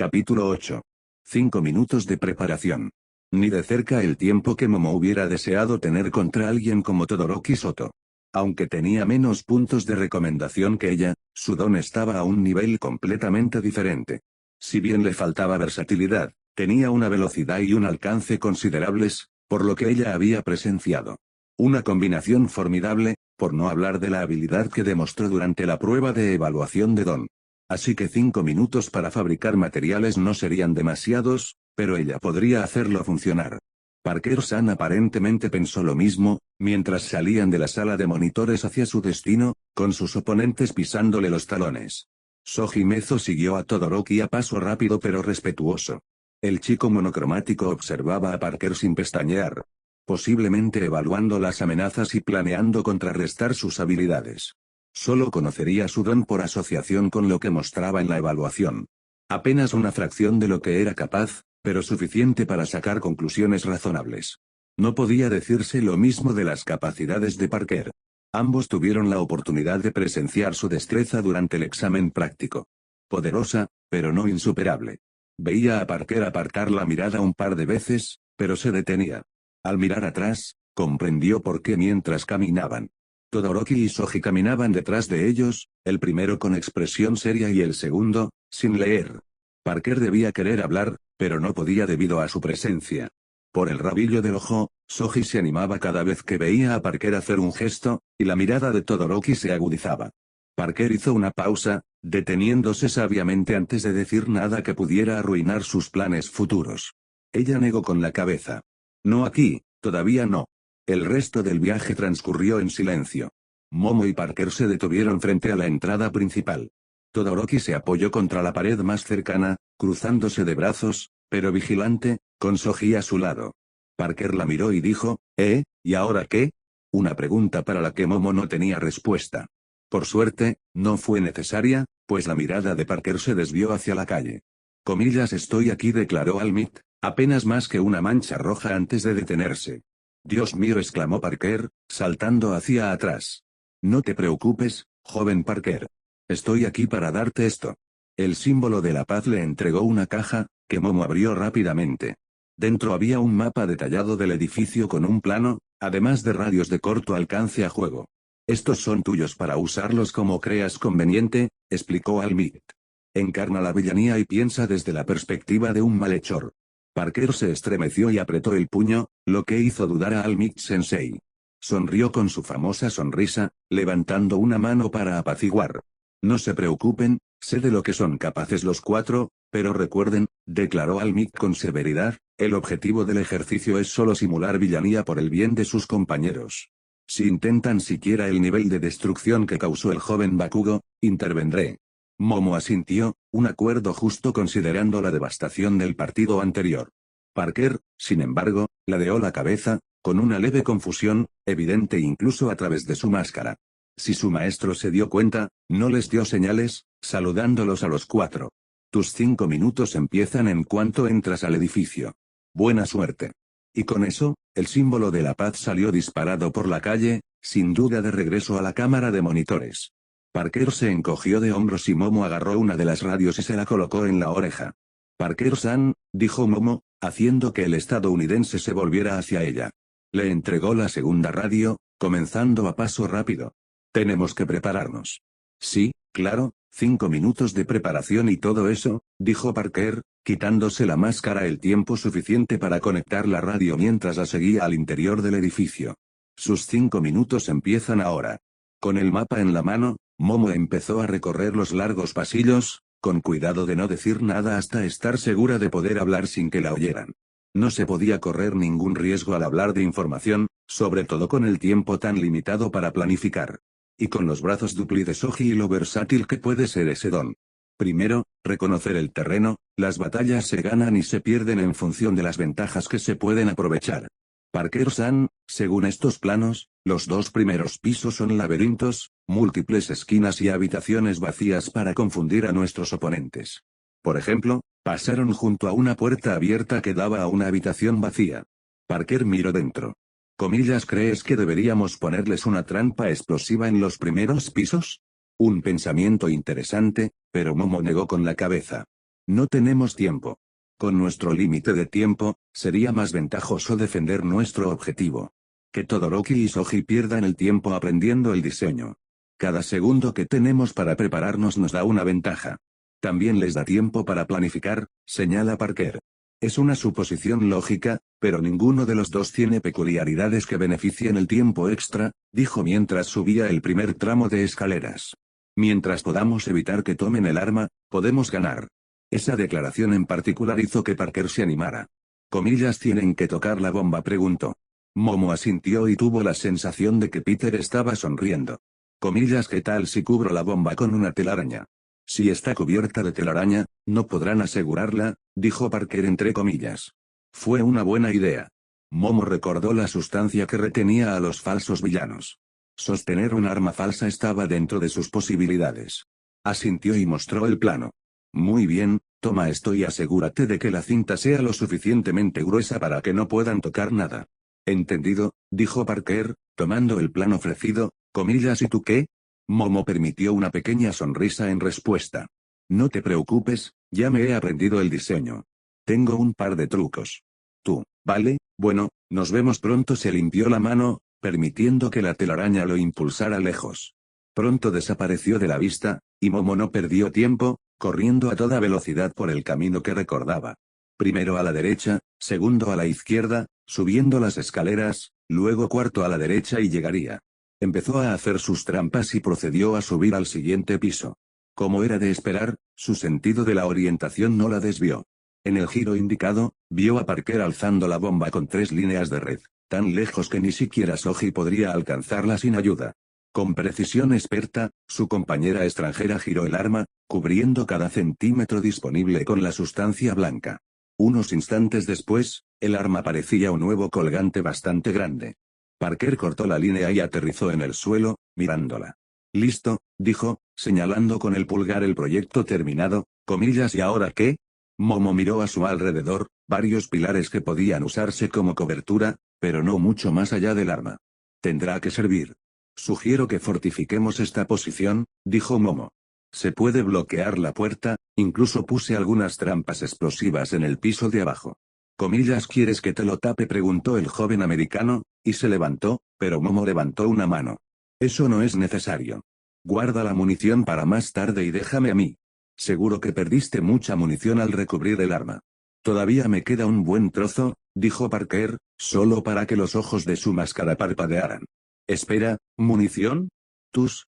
Capítulo 8. 5 minutos de preparación. Ni de cerca el tiempo que Momo hubiera deseado tener contra alguien como Todoroki Soto. Aunque tenía menos puntos de recomendación que ella, su don estaba a un nivel completamente diferente. Si bien le faltaba versatilidad, tenía una velocidad y un alcance considerables, por lo que ella había presenciado. Una combinación formidable, por no hablar de la habilidad que demostró durante la prueba de evaluación de don. Así que 5 minutos para fabricar materiales no serían demasiados, pero ella podría hacerlo funcionar. Parker-san aparentemente pensó lo mismo, mientras salían de la sala de monitores hacia su destino, con sus oponentes pisándole los talones. Sojimezo siguió a Todoroki a paso rápido pero respetuoso. El chico monocromático observaba a Parker sin pestañear, posiblemente evaluando las amenazas y planeando contrarrestar sus habilidades. Solo conocería su don por asociación con lo que mostraba en la evaluación. Apenas una fracción de lo que era capaz, pero suficiente para sacar conclusiones razonables. No podía decirse lo mismo de las capacidades de Parker. Ambos tuvieron la oportunidad de presenciar su destreza durante el examen práctico. Poderosa, pero no insuperable. Veía a Parker apartar la mirada un par de veces, pero se detenía. Al mirar atrás, comprendió por qué mientras caminaban. Todoroki y Soji caminaban detrás de ellos, el primero con expresión seria y el segundo, sin leer. Parker debía querer hablar, pero no podía debido a su presencia. Por el rabillo del ojo, Soji se animaba cada vez que veía a Parker hacer un gesto, y la mirada de Todoroki se agudizaba. Parker hizo una pausa, deteniéndose sabiamente antes de decir nada que pudiera arruinar sus planes futuros. Ella negó con la cabeza. No aquí, todavía no. El resto del viaje transcurrió en silencio. Momo y Parker se detuvieron frente a la entrada principal. Todoroki se apoyó contra la pared más cercana, cruzándose de brazos, pero vigilante, con Soji a su lado. Parker la miró y dijo, ¿y ahora qué? Una pregunta para la que Momo no tenía respuesta. Por suerte, no fue necesaria, pues la mirada de Parker se desvió hacia la calle. Comillas, estoy aquí, declaró Almit, apenas más que una mancha roja antes de detenerse. Dios mío, exclamó Parker, saltando hacia atrás. No te preocupes, joven Parker. Estoy aquí para darte esto. El símbolo de la paz le entregó una caja, que Momo abrió rápidamente. Dentro había un mapa detallado del edificio con un plano, además de radios de corto alcance a juego. Estos son tuyos para usarlos como creas conveniente, explicó Almit. Encarna la villanía y piensa desde la perspectiva de un malhechor. Parker se estremeció y apretó el puño, lo que hizo dudar a Almit Sensei. Sonrió con su famosa sonrisa, levantando una mano para apaciguar. No se preocupen, sé de lo que son capaces los cuatro, pero recuerden, declaró Almit con severidad, el objetivo del ejercicio es solo simular villanía por el bien de sus compañeros. Si intentan siquiera el nivel de destrucción que causó el joven Bakugo, intervendré. Momo asintió, un acuerdo justo considerando la devastación del partido anterior. Parker, sin embargo, ladeó la cabeza, con una leve confusión, evidente incluso a través de su máscara. Si su maestro se dio cuenta, no les dio señales, saludándolos a los cuatro. Tus 5 minutos empiezan en cuanto entras al edificio. Buena suerte. Y con eso, el símbolo de la paz salió disparado por la calle, sin duda de regreso a la cámara de monitores. Parker se encogió de hombros y Momo agarró una de las radios y se la colocó en la oreja. Parker-san, dijo Momo, haciendo que el estadounidense se volviera hacia ella. Le entregó la segunda radio, comenzando a paso rápido. Tenemos que prepararnos. Sí, claro, 5 minutos de preparación y todo eso, dijo Parker, quitándose la máscara el tiempo suficiente para conectar la radio mientras la seguía al interior del edificio. Sus 5 minutos empiezan ahora. Con el mapa en la mano, Momo empezó a recorrer los largos pasillos, con cuidado de no decir nada hasta estar segura de poder hablar sin que la oyeran. No se podía correr ningún riesgo al hablar de información, sobre todo con el tiempo tan limitado para planificar. Y con los brazos dupli de Soji y lo versátil que puede ser ese don. Primero, reconocer el terreno, las batallas se ganan y se pierden en función de las ventajas que se pueden aprovechar. Parker-san, según estos planos, los 2 primeros pisos son laberintos, múltiples esquinas y habitaciones vacías para confundir a nuestros oponentes. Por ejemplo, pasaron junto a una puerta abierta que daba a una habitación vacía. Parker miró dentro. Comillas, ¿crees que deberíamos ponerles una trampa explosiva en los primeros pisos? Un pensamiento interesante, pero Momo negó con la cabeza. No tenemos tiempo. Con nuestro límite de tiempo, sería más ventajoso defender nuestro objetivo. Que Todoroki y Soji pierdan el tiempo aprendiendo el diseño. Cada segundo que tenemos para prepararnos nos da una ventaja. También les da tiempo para planificar, señala Parker. Es una suposición lógica, pero ninguno de los dos tiene peculiaridades que beneficien el tiempo extra, dijo mientras subía el primer tramo de escaleras. Mientras podamos evitar que tomen el arma, podemos ganar. Esa declaración en particular hizo que Parker se animara. ¿Comillas tienen que tocar la bomba?, preguntó. Momo asintió y tuvo la sensación de que Peter estaba sonriendo. Comillas, ¿qué tal si cubro la bomba con una telaraña? Si está cubierta de telaraña, no podrán asegurarla, dijo Parker entre comillas. Fue una buena idea. Momo recordó la sustancia que retenía a los falsos villanos. Sostener un arma falsa estaba dentro de sus posibilidades. Asintió y mostró el plano. Muy bien, toma esto y asegúrate de que la cinta sea lo suficientemente gruesa para que no puedan tocar nada. Entendido, dijo Parker, tomando el plan ofrecido. Comillas, ¿y tú qué? Momo permitió una pequeña sonrisa en respuesta. No te preocupes, ya me he aprendido el diseño. Tengo un par de trucos. Tú, vale, bueno, nos vemos pronto. Se limpió la mano, permitiendo que la telaraña lo impulsara lejos. Pronto desapareció de la vista, y Momo no perdió tiempo, corriendo a toda velocidad por el camino que recordaba. Primero a la derecha, segundo a la izquierda, subiendo las escaleras, luego cuarto a la derecha y llegaría. Empezó a hacer sus trampas y procedió a subir al siguiente piso. Como era de esperar, su sentido de la orientación no la desvió. En el giro indicado, vio a Parker alzando la bomba con 3 líneas de red, tan lejos que ni siquiera Soji podría alcanzarla sin ayuda. Con precisión experta, su compañera extranjera giró el arma, cubriendo cada centímetro disponible con la sustancia blanca. Unos instantes después, el arma parecía un nuevo colgante bastante grande. Parker cortó la línea y aterrizó en el suelo, mirándola. Listo, dijo, señalando con el pulgar el proyecto terminado. Comillas, ¿y ahora qué? Momo miró a su alrededor, varios pilares que podían usarse como cobertura, pero no mucho más allá del arma. Tendrá que servir. Sugiero que fortifiquemos esta posición, dijo Momo. Se puede bloquear la puerta, incluso puse algunas trampas explosivas en el piso de abajo. Comillas, ¿quieres que te lo tape?, preguntó el joven americano, y se levantó, pero Momo levantó una mano. Eso no es necesario. Guarda la munición para más tarde y déjame a mí. Seguro que perdiste mucha munición al recubrir el arma. Todavía me queda un buen trozo, dijo Parker, solo para que los ojos de su máscara parpadearan. Espera, ¿munición?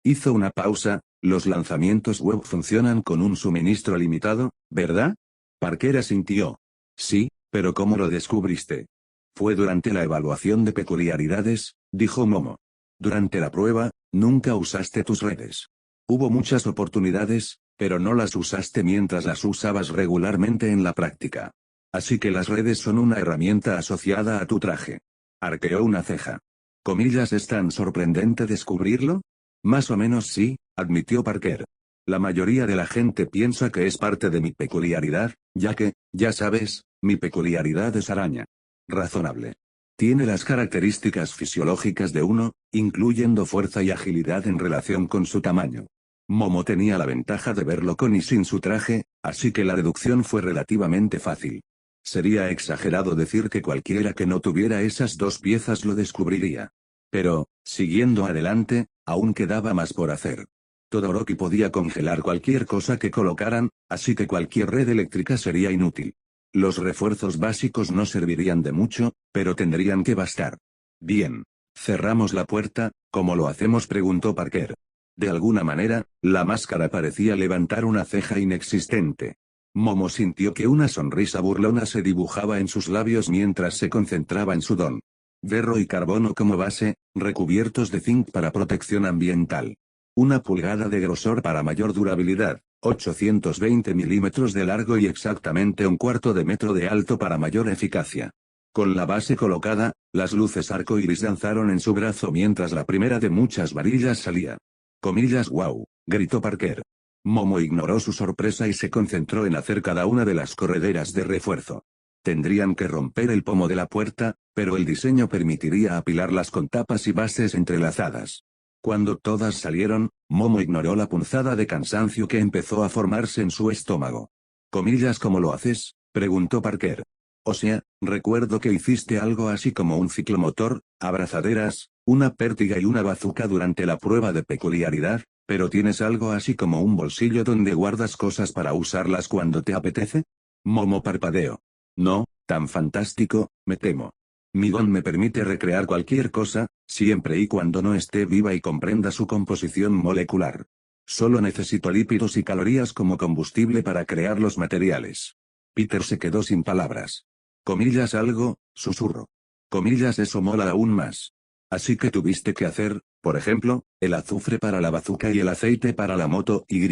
Hizo una pausa. Los lanzamientos web funcionan con un suministro limitado, ¿verdad? Parker asintió. Sí, pero ¿cómo lo descubriste? Fue durante la evaluación de peculiaridades, dijo Momo. Durante la prueba, nunca usaste tus redes. Hubo muchas oportunidades, pero no las usaste mientras las usabas regularmente en la práctica. Así que las redes son una herramienta asociada a tu traje. Arqueó una ceja. Comillas, ¿es tan sorprendente descubrirlo? Más o menos sí, admitió Parker. La mayoría de la gente piensa que es parte de mi peculiaridad, ya que, ya sabes, mi peculiaridad es araña. Razonable. Tiene las características fisiológicas de uno, incluyendo fuerza y agilidad en relación con su tamaño. Momo tenía la ventaja de verlo con y sin su traje, así que la deducción fue relativamente fácil. Sería exagerado decir que cualquiera que no tuviera esas 2 piezas lo descubriría. Pero, siguiendo adelante, aún quedaba más por hacer. Todoroki podía congelar cualquier cosa que colocaran, así que cualquier red eléctrica sería inútil. Los refuerzos básicos no servirían de mucho, pero tendrían que bastar. Bien. ¿Cerramos la puerta, como lo hacemos?, preguntó Parker. De alguna manera, la máscara parecía levantar una ceja inexistente. Momo sintió que una sonrisa burlona se dibujaba en sus labios mientras se concentraba en su don. Berro y carbono como base, recubiertos de zinc para protección ambiental. 1 pulgada de grosor para mayor durabilidad, 820 milímetros de largo y exactamente 1/4 de metro de alto para mayor eficacia. Con la base colocada, las luces arco iris danzaron en su brazo mientras la primera de muchas varillas salía. Comillas, wow, gritó Parker. Momo ignoró su sorpresa y se concentró en hacer cada una de las correderas de refuerzo. Tendrían que romper el pomo de la puerta, pero el diseño permitiría apilarlas con tapas y bases entrelazadas. Cuando todas salieron, Momo ignoró la punzada de cansancio que empezó a formarse en su estómago. Comillas, ¿cómo lo haces? Preguntó Parker. O sea, recuerdo que hiciste algo así como un ciclomotor, abrazaderas, una pértiga y una bazuca durante la prueba de peculiaridad, pero ¿tienes algo así como un bolsillo donde guardas cosas para usarlas cuando te apetece? Momo parpadeó. No, tan fantástico, me temo. Mi don me permite recrear cualquier cosa, siempre y cuando no esté viva y comprenda su composición molecular. Solo necesito lípidos y calorías como combustible para crear los materiales. Peter se quedó sin palabras. Comillas, algo, susurró. Comillas, eso mola aún más. Así que tuviste que hacer, por ejemplo, el azufre para la bazuca y el aceite para la moto Y.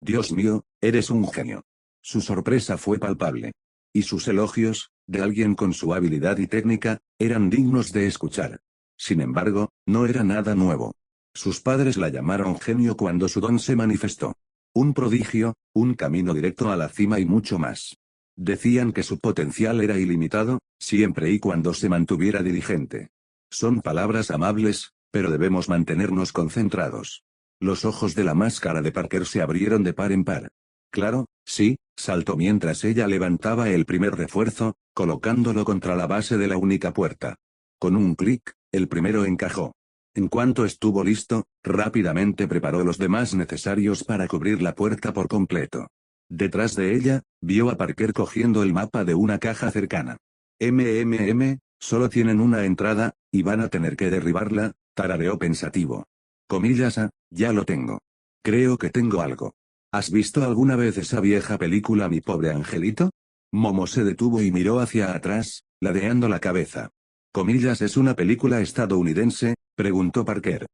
Dios mío, eres un genio. Su sorpresa fue palpable. Y sus elogios, de alguien con su habilidad y técnica, eran dignos de escuchar. Sin embargo, no era nada nuevo. Sus padres la llamaron genio cuando su don se manifestó. Un prodigio, un camino directo a la cima y mucho más. Decían que su potencial era ilimitado, siempre y cuando se mantuviera diligente. Son palabras amables, pero debemos mantenernos concentrados. Los ojos de la máscara de Parker se abrieron de par en par. Claro, sí, saltó mientras ella levantaba el primer refuerzo, colocándolo contra la base de la única puerta. Con un clic, el primero encajó. En cuanto estuvo listo, rápidamente preparó los demás necesarios para cubrir la puerta por completo. Detrás de ella, vio a Parker cogiendo el mapa de una caja cercana. Solo tienen una entrada, y van a tener que derribarla, tarareó pensativo. Comillas, ya lo tengo. Creo que tengo algo. ¿Has visto alguna vez esa vieja película Mi pobre angelito? Momo se detuvo y miró hacia atrás, ladeando la cabeza. Comillas, ¿es una película estadounidense? Preguntó Parker.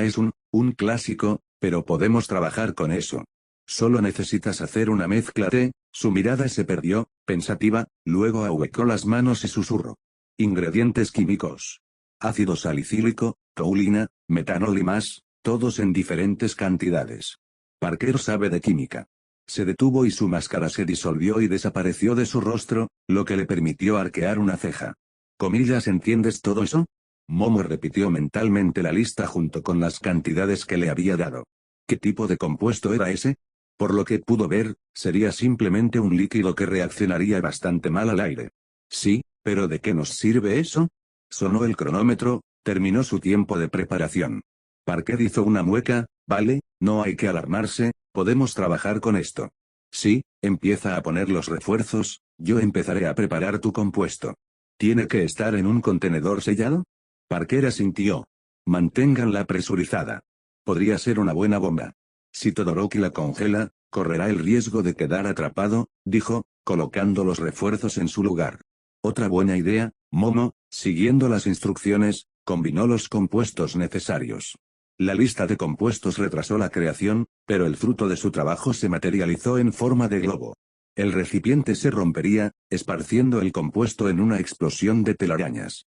Es un clásico, pero podemos trabajar con eso. Solo necesitas hacer una mezcla de... Su mirada se perdió, pensativa, luego ahuecó las manos y susurró. Ingredientes químicos. Ácido salicílico, toulina, metanol y más, todos en diferentes cantidades. Parker sabe de química. Se detuvo y su máscara se disolvió y desapareció de su rostro, lo que le permitió arquear una ceja. Comillas, ¿entiendes todo eso? Momo repitió mentalmente la lista junto con las cantidades que le había dado. ¿Qué tipo de compuesto era ese? Por lo que pudo ver, sería simplemente un líquido que reaccionaría bastante mal al aire. Sí, pero ¿de qué nos sirve eso? Sonó el cronómetro, terminó su tiempo de preparación. Parker hizo una mueca. Vale, no hay que alarmarse, podemos trabajar con esto. Sí, empieza a poner los refuerzos, yo empezaré a preparar tu compuesto. ¿Tiene que estar en un contenedor sellado? Parker asintió. Manténganla presurizada. Podría ser una buena bomba. Si Todoroki la congela, correrá el riesgo de quedar atrapado, dijo, colocando los refuerzos en su lugar. Otra buena idea, Momo, siguiendo las instrucciones, combinó los compuestos necesarios. La lista de compuestos retrasó la creación, pero el fruto de su trabajo se materializó en forma de globo. El recipiente se rompería, esparciendo el compuesto en una explosión de telarañas.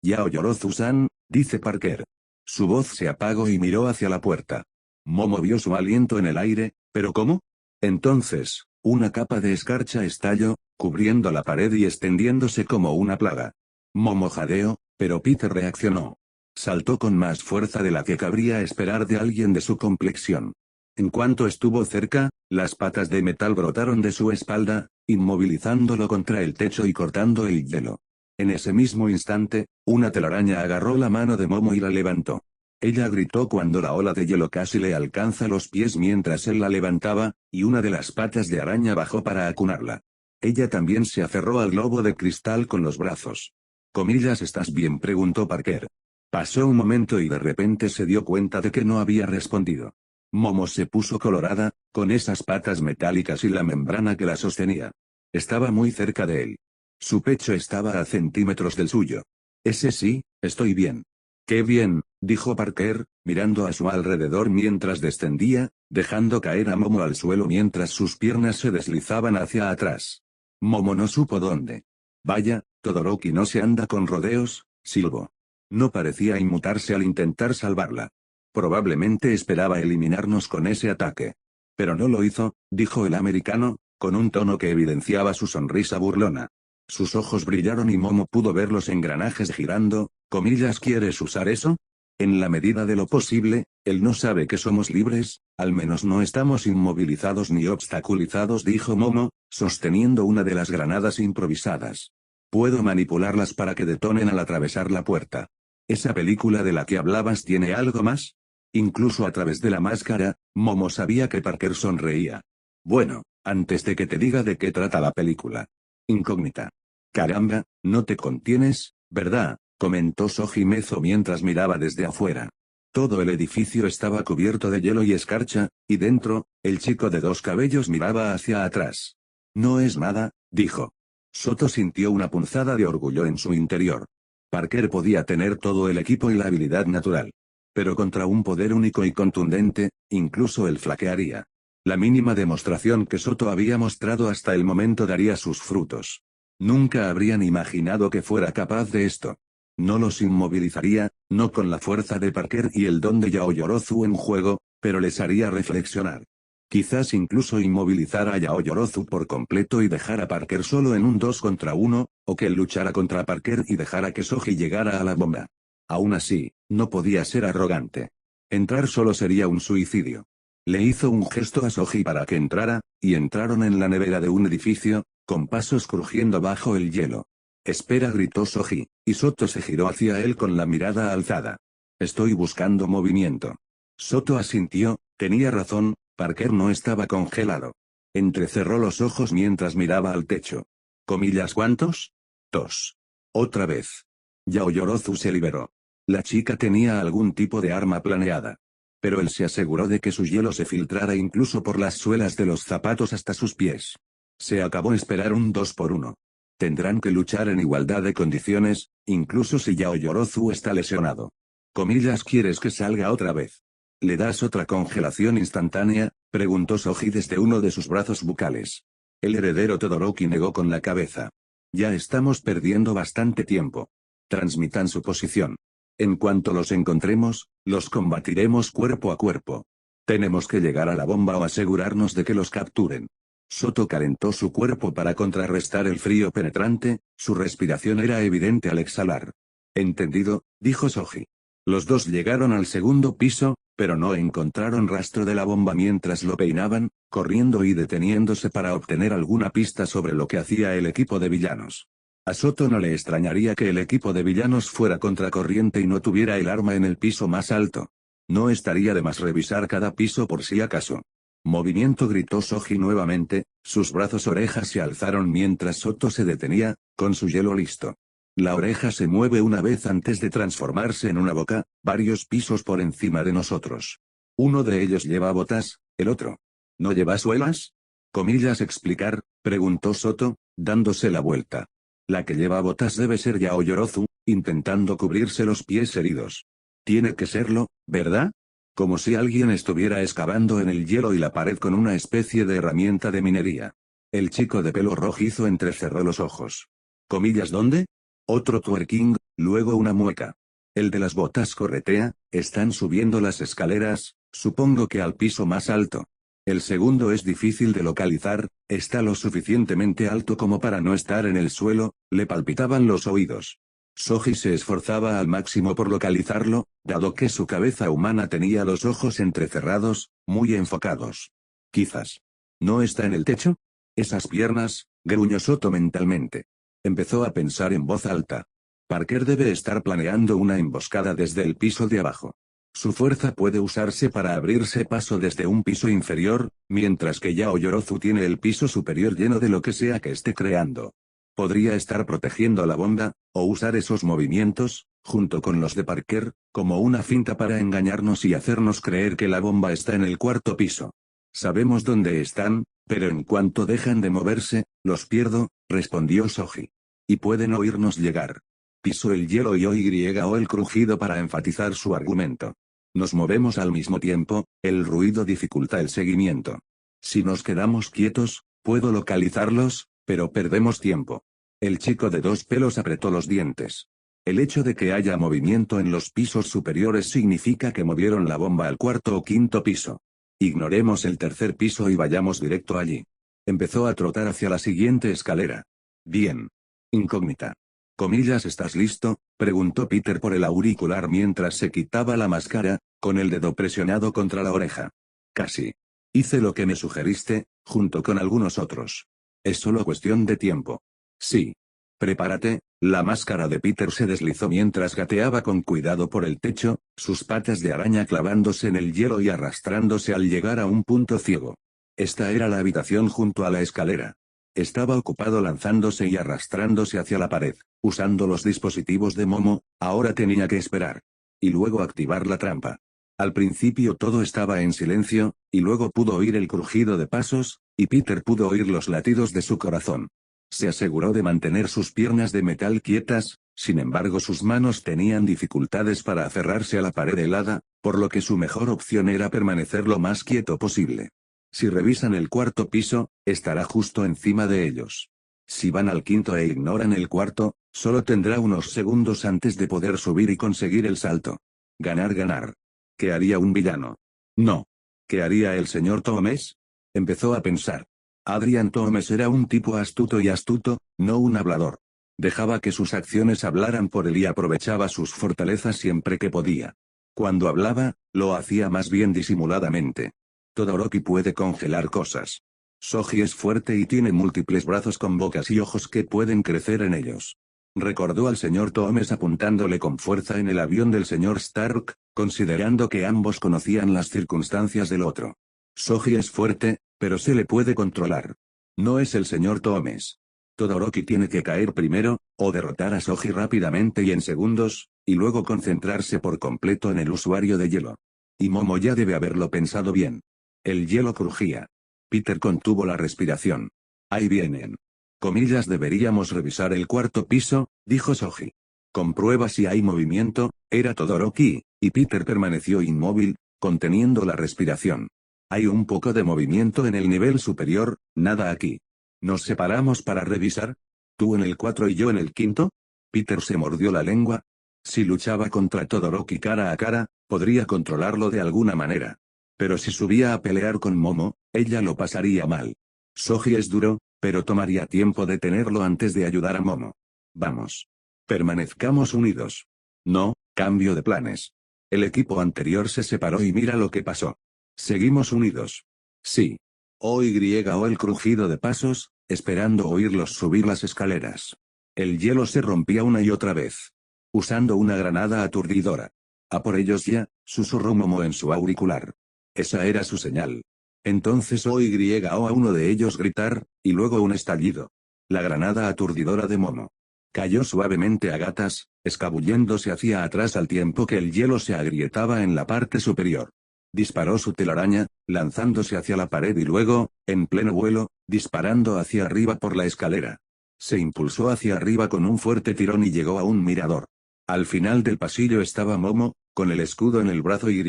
Ya lloró Susan, dice Parker. Su voz se apagó y miró hacia la puerta. Momo vio su aliento en el aire, ¿pero cómo? Entonces, una capa de escarcha estalló, cubriendo la pared y extendiéndose como una plaga. Momo jadeó, pero Peter reaccionó. Saltó con más fuerza de la que cabría esperar de alguien de su complexión. En cuanto estuvo cerca, las patas de metal brotaron de su espalda, inmovilizándolo contra el techo y cortando el hielo. En ese mismo instante, una telaraña agarró la mano de Momo y la levantó. Ella gritó cuando la ola de hielo casi le alcanza los pies mientras él la levantaba, y una de las patas de araña bajó para acunarla. Ella también se aferró al globo de cristal con los brazos. Comillas, ¿estás bien?, preguntó Parker. Pasó un momento y de repente se dio cuenta de que no había respondido. Momo se puso colorada, con esas patas metálicas y la membrana que la sostenía. Estaba muy cerca de él. Su pecho estaba a centímetros del suyo. Ese sí, estoy bien. Qué bien, dijo Parker, mirando a su alrededor mientras descendía, dejando caer a Momo al suelo mientras sus piernas se deslizaban hacia atrás. Momo no supo dónde. Vaya, Todoroki no se anda con rodeos, silbó. No parecía inmutarse al intentar salvarla. Probablemente esperaba eliminarnos con ese ataque. Pero no lo hizo, dijo el americano, con un tono que evidenciaba su sonrisa burlona. Sus ojos brillaron y Momo pudo ver los engranajes girando. Comillas, ¿quieres usar eso? En la medida de lo posible, él no sabe que somos libres, al menos no estamos inmovilizados ni obstaculizados, dijo Momo, sosteniendo una de las granadas improvisadas. Puedo manipularlas para que detonen al atravesar la puerta. ¿Esa película de la que hablabas tiene algo más? Incluso a través de la máscara, Momo sabía que Parker sonreía. Bueno, antes de que te diga de qué trata la película. Incógnita. Caramba, no te contienes, ¿verdad? Comentó Soji Mezo mientras miraba desde afuera. Todo el edificio estaba cubierto de hielo y escarcha, y dentro, el chico de dos cabellos miraba hacia atrás. No es nada, dijo. Soto sintió una punzada de orgullo en su interior. Parker podía tener todo el equipo y la habilidad natural. Pero contra un poder único y contundente, incluso él flaquearía. La mínima demostración que Soto había mostrado hasta el momento daría sus frutos. Nunca habrían imaginado que fuera capaz de esto. No los inmovilizaría, no con la fuerza de Parker y el don de Yaoyorozu en juego, pero les haría reflexionar. Quizás incluso inmovilizar a Yaoyorozu por completo y dejar a Parker solo en un 2 contra 1, o que él luchara contra Parker y dejara que Soji llegara a la bomba. Aún así, no podía ser arrogante. Entrar solo sería un suicidio. Le hizo un gesto a Soji para que entrara, y entraron en la nevera de un edificio, con pasos crujiendo bajo el hielo. Espera, gritó Soji, y Soto se giró hacia él con la mirada alzada. Estoy buscando movimiento. Soto asintió, tenía razón, Parker no estaba congelado. Entrecerró los ojos mientras miraba al techo. ¿Comillas cuántos? 2. Otra vez. Yaoyorozu se liberó. La chica tenía algún tipo de arma planeada. Pero él se aseguró de que su hielo se filtrara incluso por las suelas de los zapatos hasta sus pies. Se acabó esperar un 2 por 1. Tendrán que luchar en igualdad de condiciones, incluso si Yaoyorozu está lesionado. Comillas, ¿quieres que salga otra vez? ¿Le das otra congelación instantánea? Preguntó Soji desde uno de sus brazos bucales. El heredero Todoroki negó con la cabeza. Ya estamos perdiendo bastante tiempo. Transmitan su posición. En cuanto los encontremos, los combatiremos cuerpo a cuerpo. Tenemos que llegar a la bomba o asegurarnos de que los capturen. Soto calentó su cuerpo para contrarrestar el frío penetrante, su respiración era evidente al exhalar. Entendido, dijo Soji. Los dos llegaron al segundo piso, pero no encontraron rastro de la bomba mientras lo peinaban, corriendo y deteniéndose para obtener alguna pista sobre lo que hacía el equipo de villanos. A Soto no le extrañaría que el equipo de villanos fuera contracorriente y no tuviera el arma en el piso más alto. No estaría de más revisar cada piso por si acaso. Movimiento, gritó Soji nuevamente, sus brazos orejas se alzaron mientras Soto se detenía, con su hielo listo. La oreja se mueve una vez antes de transformarse en una boca, varios pisos por encima de nosotros. Uno de ellos lleva botas, el otro. ¿No lleva suelas? Comillas explicar, preguntó Soto, dándose la vuelta. La que lleva botas debe ser Yaoyorozu, intentando cubrirse los pies heridos. Tiene que serlo, ¿verdad? Como si alguien estuviera excavando en el hielo y la pared con una especie de herramienta de minería. El chico de pelo rojizo entrecerró los ojos. ¿Comillas dónde? Otro twerking, luego una mueca. El de las botas corretea, están subiendo las escaleras, supongo que al piso más alto. El segundo es difícil de localizar, está lo suficientemente alto como para no estar en el suelo, le palpitaban los oídos. Soji se esforzaba al máximo por localizarlo, dado que su cabeza humana tenía los ojos entrecerrados, muy enfocados. Quizás. ¿No está en el techo? Esas piernas, gruñó Soto mentalmente. Empezó a pensar en voz alta. Parker debe estar planeando una emboscada desde el piso de abajo. Su fuerza puede usarse para abrirse paso desde un piso inferior, mientras que Yaoyorozu tiene el piso superior lleno de lo que sea que esté creando. Podría estar protegiendo la bomba, o usar esos movimientos, junto con los de Parker, como una finta para engañarnos y hacernos creer que la bomba está en el cuarto piso. Sabemos dónde están, pero en cuanto dejan de moverse, los pierdo, respondió Soji. Y pueden oírnos llegar. Pisó el hielo y oyó el crujido para enfatizar su argumento. Nos movemos al mismo tiempo, el ruido dificulta el seguimiento. Si nos quedamos quietos, puedo localizarlos, pero perdemos tiempo. El chico de dos pelos apretó los dientes. El hecho de que haya movimiento en los pisos superiores significa que movieron la bomba al cuarto o quinto piso. Ignoremos el tercer piso y vayamos directo allí. Empezó a trotar hacia la siguiente escalera. Bien. Incógnita. Comillas, ¿estás listo?, preguntó Peter por el auricular mientras se quitaba la máscara, con el dedo presionado contra la oreja. Casi. Hice lo que me sugeriste, junto con algunos otros. Es solo cuestión de tiempo. Sí. Prepárate. La máscara de Peter se deslizó mientras gateaba con cuidado por el techo, sus patas de araña clavándose en el hielo y arrastrándose al llegar a un punto ciego. Esta era la habitación junto a la escalera. Estaba ocupado lanzándose y arrastrándose hacia la pared, usando los dispositivos de Momo. Ahora tenía que esperar. Y luego activar la trampa. Al principio todo estaba en silencio, y luego pudo oír el crujido de pasos, y Peter pudo oír los latidos de su corazón. Se aseguró de mantener sus piernas de metal quietas, sin embargo sus manos tenían dificultades para aferrarse a la pared helada, por lo que su mejor opción era permanecer lo más quieto posible. Si revisan el cuarto piso, estará justo encima de ellos. Si van al quinto e ignoran el cuarto, solo tendrá unos segundos antes de poder subir y conseguir el salto. Ganar. ¿Qué haría un villano? No. ¿Qué haría el señor Thomas? Empezó a pensar. Adrian Thomas era un tipo astuto, no un hablador. Dejaba que sus acciones hablaran por él y aprovechaba sus fortalezas siempre que podía. Cuando hablaba, lo hacía más bien disimuladamente. Todoroki puede congelar cosas. Soji es fuerte y tiene múltiples brazos con bocas y ojos que pueden crecer en ellos. Recordó al señor Thomas apuntándole con fuerza en el avión del señor Stark, considerando que ambos conocían las circunstancias del otro. Soji es fuerte, pero se le puede controlar. No es el señor Thomas. Todoroki tiene que caer primero, o derrotar a Soji rápidamente y en segundos, y luego concentrarse por completo en el usuario de hielo. Y Momo ya debe haberlo pensado bien. El hielo crujía. Peter contuvo la respiración. Ahí vienen. Comillas, deberíamos revisar el cuarto piso, dijo Soji. Comprueba si hay movimiento, era Todoroki, y Peter permaneció inmóvil, conteniendo la respiración. Hay un poco de movimiento en el nivel superior, nada aquí. ¿Nos separamos para revisar? ¿Tú en el 4 y yo en el quinto? Peter se mordió la lengua. Si luchaba contra Todoroki cara a cara, podría controlarlo de alguna manera. Pero si subía a pelear con Momo, ella lo pasaría mal. Soji es duro, pero tomaría tiempo detenerlo antes de ayudar a Momo. Vamos. Permanezcamos unidos. No, cambio de planes. El equipo anterior se separó y mira lo que pasó. Seguimos unidos. Sí. O el crujido de pasos, esperando oírlos subir las escaleras. El hielo se rompía una y otra vez. Usando una granada aturdidora. A por ellos ya, susurró Momo en su auricular. Esa era su señal. Entonces oyó a uno de ellos gritar, y luego un estallido. La granada aturdidora de Momo. Cayó suavemente a gatas, escabulléndose hacia atrás al tiempo que el hielo se agrietaba en la parte superior. Disparó su telaraña, lanzándose hacia la pared y luego, en pleno vuelo, disparando hacia arriba por la escalera. Se impulsó hacia arriba con un fuerte tirón y llegó a un mirador. Al final del pasillo estaba Momo, con el escudo en el brazo y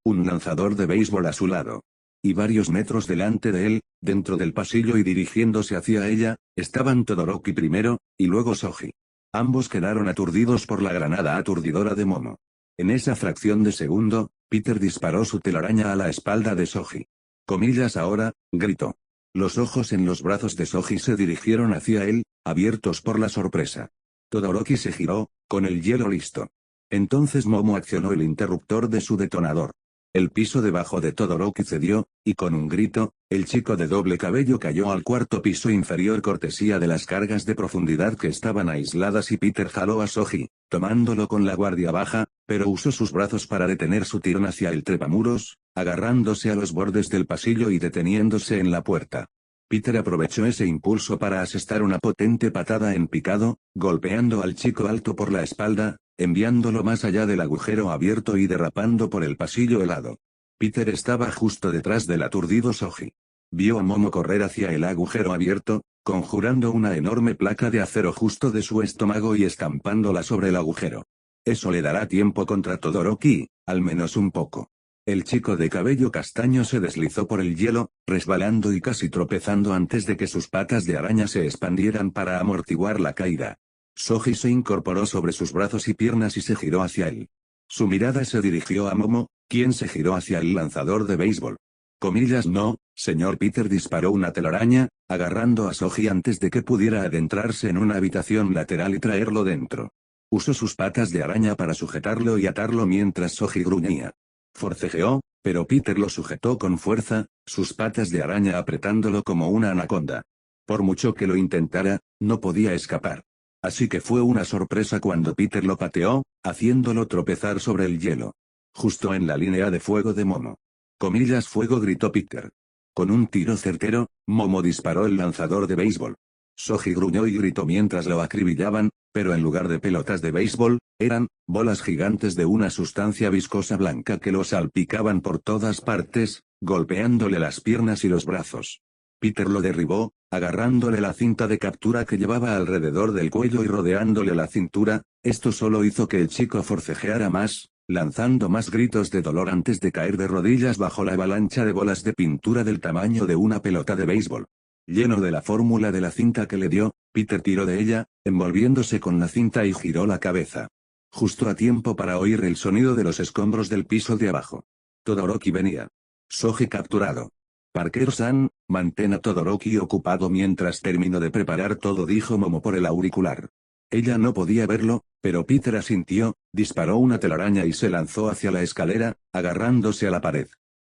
un lanzador de béisbol a su lado. Y varios metros delante de él, dentro del pasillo y dirigiéndose hacia ella, estaban Todoroki primero, y luego Soji. Ambos quedaron aturdidos por la granada aturdidora de Momo. En esa fracción de segundo, Peter disparó su telaraña a la espalda de Soji. Comillas ahora, gritó. Los ojos en los brazos de Soji se dirigieron hacia él, abiertos por la sorpresa. Todoroki se giró, con el hielo listo. Entonces Momo accionó el interruptor de su detonador. El piso debajo de Todoroki cedió, y con un grito, el chico de doble cabello cayó al cuarto piso inferior cortesía de las cargas de profundidad que estaban aisladas y Peter jaló a Soji, tomándolo con la guardia baja, pero usó sus brazos para detener su tirón hacia el trepamuros, agarrándose a los bordes del pasillo y deteniéndose en la puerta. Peter aprovechó ese impulso para asestar una potente patada en picado, golpeando al chico alto por la espalda, enviándolo más allá del agujero abierto y derrapando por el pasillo helado. Peter estaba justo detrás del aturdido Soji. Vio a Momo correr hacia el agujero abierto, conjurando una enorme placa de acero justo de su estómago y estampándola sobre el agujero. Eso le dará tiempo contra Todoroki, al menos un poco. El chico de cabello castaño se deslizó por el hielo, resbalando y casi tropezando antes de que sus patas de araña se expandieran para amortiguar la caída. Soji se incorporó sobre sus brazos y piernas y se giró hacia él. Su mirada se dirigió a Momo, quien se giró hacia el lanzador de béisbol. Comillas no, señor Peter disparó una telaraña, agarrando a Soji antes de que pudiera adentrarse en una habitación lateral y traerlo dentro. Usó sus patas de araña para sujetarlo y atarlo mientras Soji gruñía. Forcejeó, pero Peter lo sujetó con fuerza, sus patas de araña apretándolo como una anaconda. Por mucho que lo intentara, no podía escapar. Así que fue una sorpresa cuando Peter lo pateó, haciéndolo tropezar sobre el hielo. Justo en la línea de fuego de Momo. Comillas fuego gritó Peter. Con un tiro certero, Momo disparó el lanzador de béisbol. Soji gruñó y gritó mientras lo acribillaban, pero en lugar de pelotas de béisbol, eran bolas gigantes de una sustancia viscosa blanca que lo salpicaban por todas partes, golpeándole las piernas y los brazos. Peter lo derribó, agarrándole la cinta de captura que llevaba alrededor del cuello y rodeándole la cintura. Esto solo hizo que el chico forcejeara más, lanzando más gritos de dolor antes de caer de rodillas bajo la avalancha de bolas de pintura del tamaño de una pelota de béisbol. Lleno de la fórmula de la cinta que le dio, Peter tiró de ella, envolviéndose con la cinta y giró la cabeza. Justo a tiempo para oír el sonido de los escombros del piso de abajo. Todoroki venía. Soji capturado. Parker-san, mantén a Todoroki ocupado mientras termino de preparar todo, dijo Momo por el auricular. Ella no podía verlo, pero Peter asintió, disparó una telaraña y se lanzó hacia la escalera, agarrándose a la pared.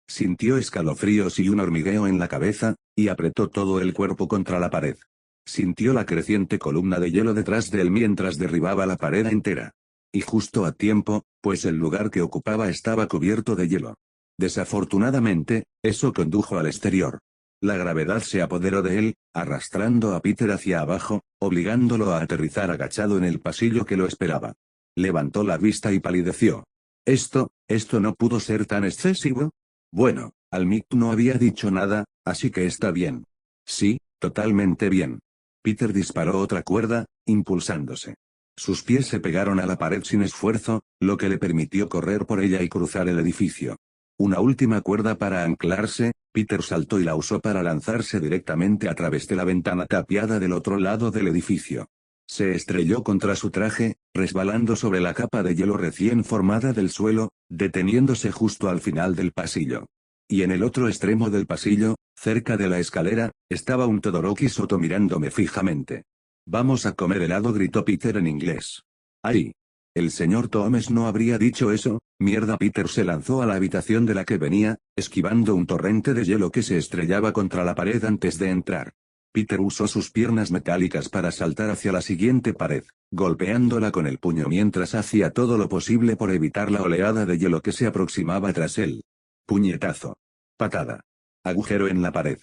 Sintió escalofríos y un hormigueo en la cabeza, y apretó todo el cuerpo contra la pared. Sintió la creciente columna de hielo detrás de él mientras derribaba la pared entera. Y justo a tiempo, pues el lugar que ocupaba estaba cubierto de hielo. Desafortunadamente, eso condujo al exterior. La gravedad se apoderó de él, arrastrando a Peter hacia abajo, obligándolo a aterrizar agachado en el pasillo que lo esperaba. Levantó la vista y palideció. Esto no pudo ser tan excesivo. Bueno, Almik no había dicho nada, así que está bien. Sí, totalmente bien. Peter disparó otra cuerda, impulsándose. Sus pies se pegaron a la pared sin esfuerzo, lo que le permitió correr por ella y cruzar el edificio. Una última cuerda para anclarse, Peter saltó y la usó para lanzarse directamente a través de la ventana tapiada del otro lado del edificio. Se estrelló contra su traje, resbalando sobre la capa de hielo recién formada del suelo, deteniéndose justo al final del pasillo. Y en el otro extremo del pasillo, cerca de la escalera, estaba un Todoroki Soto mirándome fijamente. «Vamos a comer helado», gritó Peter en inglés. «¡Ay! El señor Thomas no habría dicho eso, mierda». Peter se lanzó a la habitación de la que venía, esquivando un torrente de hielo que se estrellaba contra la pared antes de entrar. Peter usó sus piernas metálicas para saltar hacia la siguiente pared, golpeándola con el puño mientras hacía todo lo posible por evitar la oleada de hielo que se aproximaba tras él. Puñetazo. Patada. Agujero en la pared.